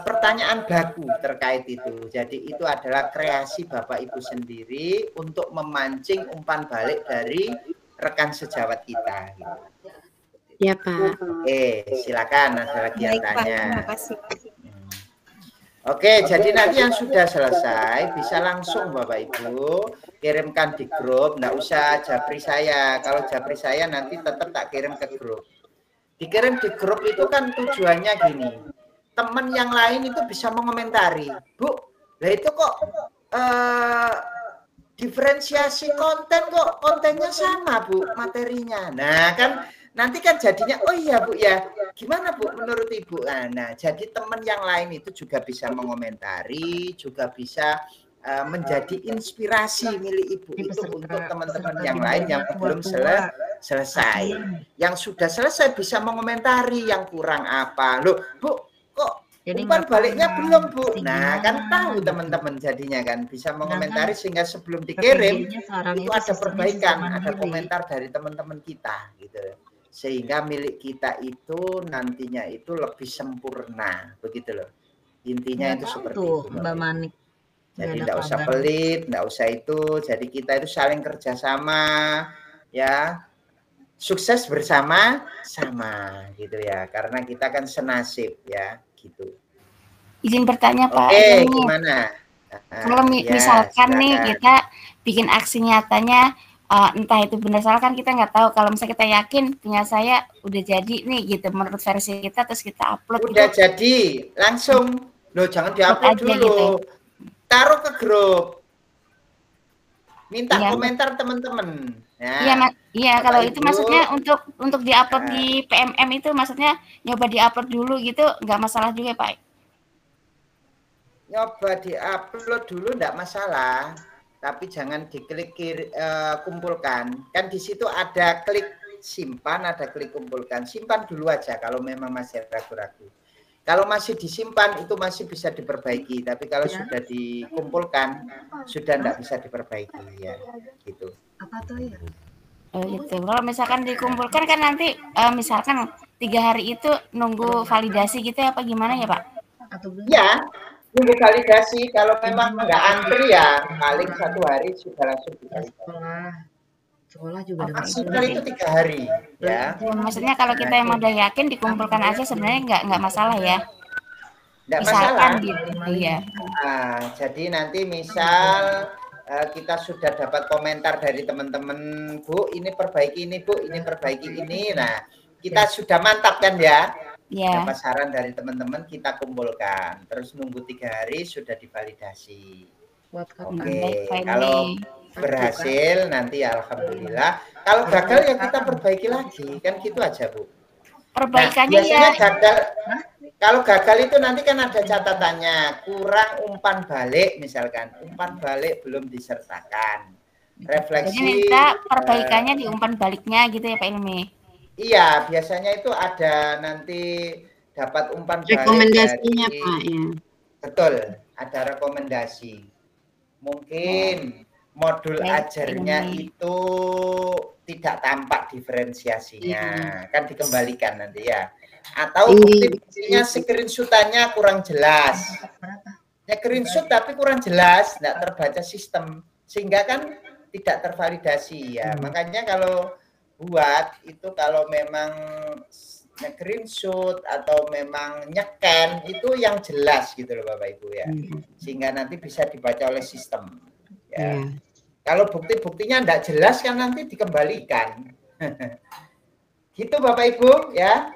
pertanyaan baku terkait itu. Jadi itu adalah kreasi Bapak Ibu sendiri untuk memancing umpan balik dari rekan sejawat kita. Gitu. Ya Pak. Oke, silakan ada lagi yang tanya. Terima kasih. Oke, jadi nanti yang sudah selesai bisa langsung Bapak Ibu kirimkan di grup, nggak usah japri saya. Kalau japri saya nanti tetap tak kirim ke grup. Dikirim di grup itu kan tujuannya gini. Teman yang lain itu bisa mengomentari, Bu, lah itu kok diferensiasi konten kok kontennya sama Bu materinya. Nah kan nanti kan jadinya oh iya Bu ya, gimana Bu menurut Ibu? Nah jadi teman yang lain itu juga bisa mengomentari, juga bisa menjadi inspirasi milik Ibu itu untuk teman-teman yang lain yang belum selesai. Yang sudah selesai bisa mengomentari yang kurang apa. Loh Bu, kok umpan baliknya belum Bu? Nah kan tahu teman-teman jadinya kan bisa mengomentari sehingga sebelum dikirim itu ada perbaikan, ada komentar dari teman-teman kita gitu. Sehingga milik kita itu nantinya itu lebih sempurna begitu loh. Intinya itu seperti itu Mbak Manik. Jadi tidak usah pelit, tidak usah itu. Jadi kita itu saling kerjasama ya, sukses bersama sama gitu ya, karena kita kan senasib ya gitu. Izin bertanya Pak. Oke, gimana? Kalau misalkan nih kita bikin aksi nyatanya entah itu benar salah kan kita nggak tahu. Kalau misalnya kita yakin punya saya udah jadi nih gitu menurut versi kita, terus kita upload udah gitu. jadi langsung loh, jangan diupload dulu Gitu. taruh ke grup, minta Iya. komentar teman-teman. Nah, Iya, kalau Bapak itu Ibu, maksudnya untuk diupload di PMM itu maksudnya nyoba diupload dulu gitu nggak masalah juga Pak? nyoba diupload dulu enggak masalah, tapi jangan diklik kumpulkan. Kan di situ ada klik simpan, ada klik kumpulkan. Simpan dulu aja kalau memang masih ragu-ragu. Kalau masih disimpan itu masih bisa diperbaiki, tapi kalau sudah dikumpulkan sudah enggak bisa diperbaiki ya, gitu. Apa tuh ya? Gitu. Kalau misalkan dikumpulkan kan nanti misalkan 3 hari itu nunggu validasi gitu apa gimana ya Pak? Ya, nunggu validasi. Kalau memang nggak antri ya paling 1 hari sudah langsung divalidasi. Sekolah juga maksimal itu 3 hari ya. Maksudnya kalau kita emang udah yakin dikumpulkan aja sebenarnya nggak masalah ya. Nggak Misalkan masalah. gitu, iya. Nah, jadi nanti misal kita sudah dapat komentar dari teman-teman, Bu, ini perbaiki ini, Bu, ini perbaiki ini. Nah, kita sudah mantap kan ya? Ya. Dapat saran dari teman-teman, kita kumpulkan. Terus nunggu 3 hari sudah divalidasi. Oke, kalau berhasil nanti ya alhamdulillah. Kalau gagal ya kita perbaiki lagi, kan gitu aja Bu. Perbaikannya biasanya ya. gagal. Kalau gagal itu nanti kan ada catatannya, kurang umpan balik misalkan, umpan balik belum disertakan. Refleksi. Jadi minta perbaikannya di umpan baliknya gitu ya Pak Ilmi. Iya, biasanya itu ada nanti dapat umpan balik Rekomendasinya dari, Pak ya. Betul, ada rekomendasi. Mungkin modul ajarnya itu tidak tampak diferensiasinya, kan dikembalikan nanti ya. Atau bukti-buktinya screenshot-annya kurang jelas. Screenshot tapi kurang jelas, tidak terbaca sistem, sehingga kan tidak tervalidasi ya. Makanya kalau buat itu kalau memang screenshot atau memang nyeken itu yang jelas gitu loh Bapak Ibu ya, sehingga nanti bisa dibaca oleh sistem ya. Kalau bukti-buktinya tidak jelas kan nanti dikembalikan. Gitu Bapak Ibu ya.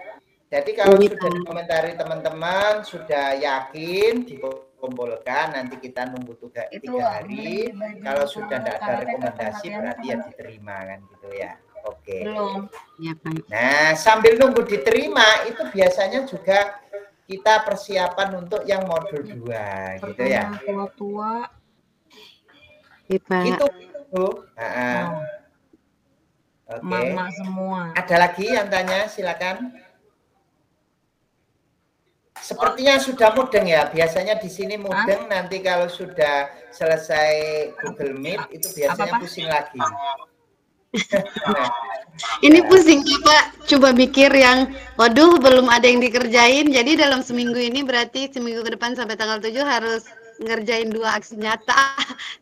Jadi kalau sudah dikomentari teman-teman, sudah yakin dikumpulkan, nanti kita nunggu 3 hari. Kalau sudah tidak ada rekomendasi berarti ya diterima kan gitu ya. Oke. Belum. Ya, Pak. Nah, sambil nunggu diterima itu biasanya juga kita persiapan untuk yang modul 2 gitu ya. Tua-tua. Gitu Bu. Oke. Mama semua. Ada lagi yang tanya, silakan. Sepertinya sudah mudeng ya. Biasanya di sini mudeng, nanti kalau sudah selesai Google Meet itu biasanya pusing lagi. Ini pusing Pak, coba mikir yang waduh belum ada yang dikerjain. Jadi dalam seminggu ini berarti seminggu ke depan sampai tanggal 7 harus ngerjain 2 aksi nyata.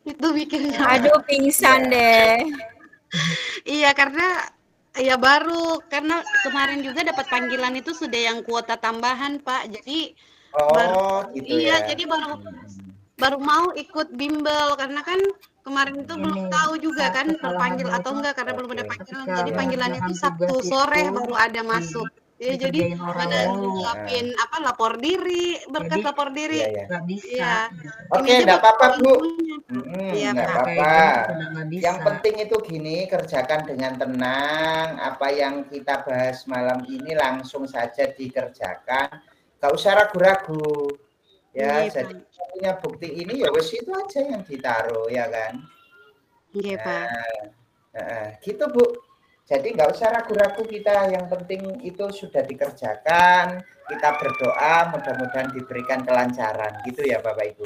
Itu mikirnya. Aduh pingsan deh. Iya karena ya baru karena kemarin juga dapat panggilan itu sudah yang kuota tambahan Pak. Jadi baru gitu iya ya. jadi baru mau ikut bimbel karena kan kemarin itu belum tahu juga kan terpanggil atau enggak karena belum ada panggilan. Jadi panggilannya itu Sabtu sore baru ada masuk. Ya jadi pada nyiapin lapor diri, berkas lapor diri. Nggak bisa. Iya. Oke, enggak apa-apa Bu. Iya, Enggak Pak. apa-apa. Yang penting itu gini, kerjakan dengan tenang. Apa yang kita bahas malam ini langsung saja dikerjakan. Enggak usah ragu-ragu. Ya, Iya, jadi punya bukti ini ya wes itu aja yang ditaruh ya kan. Iya, Pak. Gitu Bu. Jadi nggak usah ragu-ragu kita, yang penting itu sudah dikerjakan, kita berdoa mudah-mudahan diberikan kelancaran gitu ya Bapak Ibu.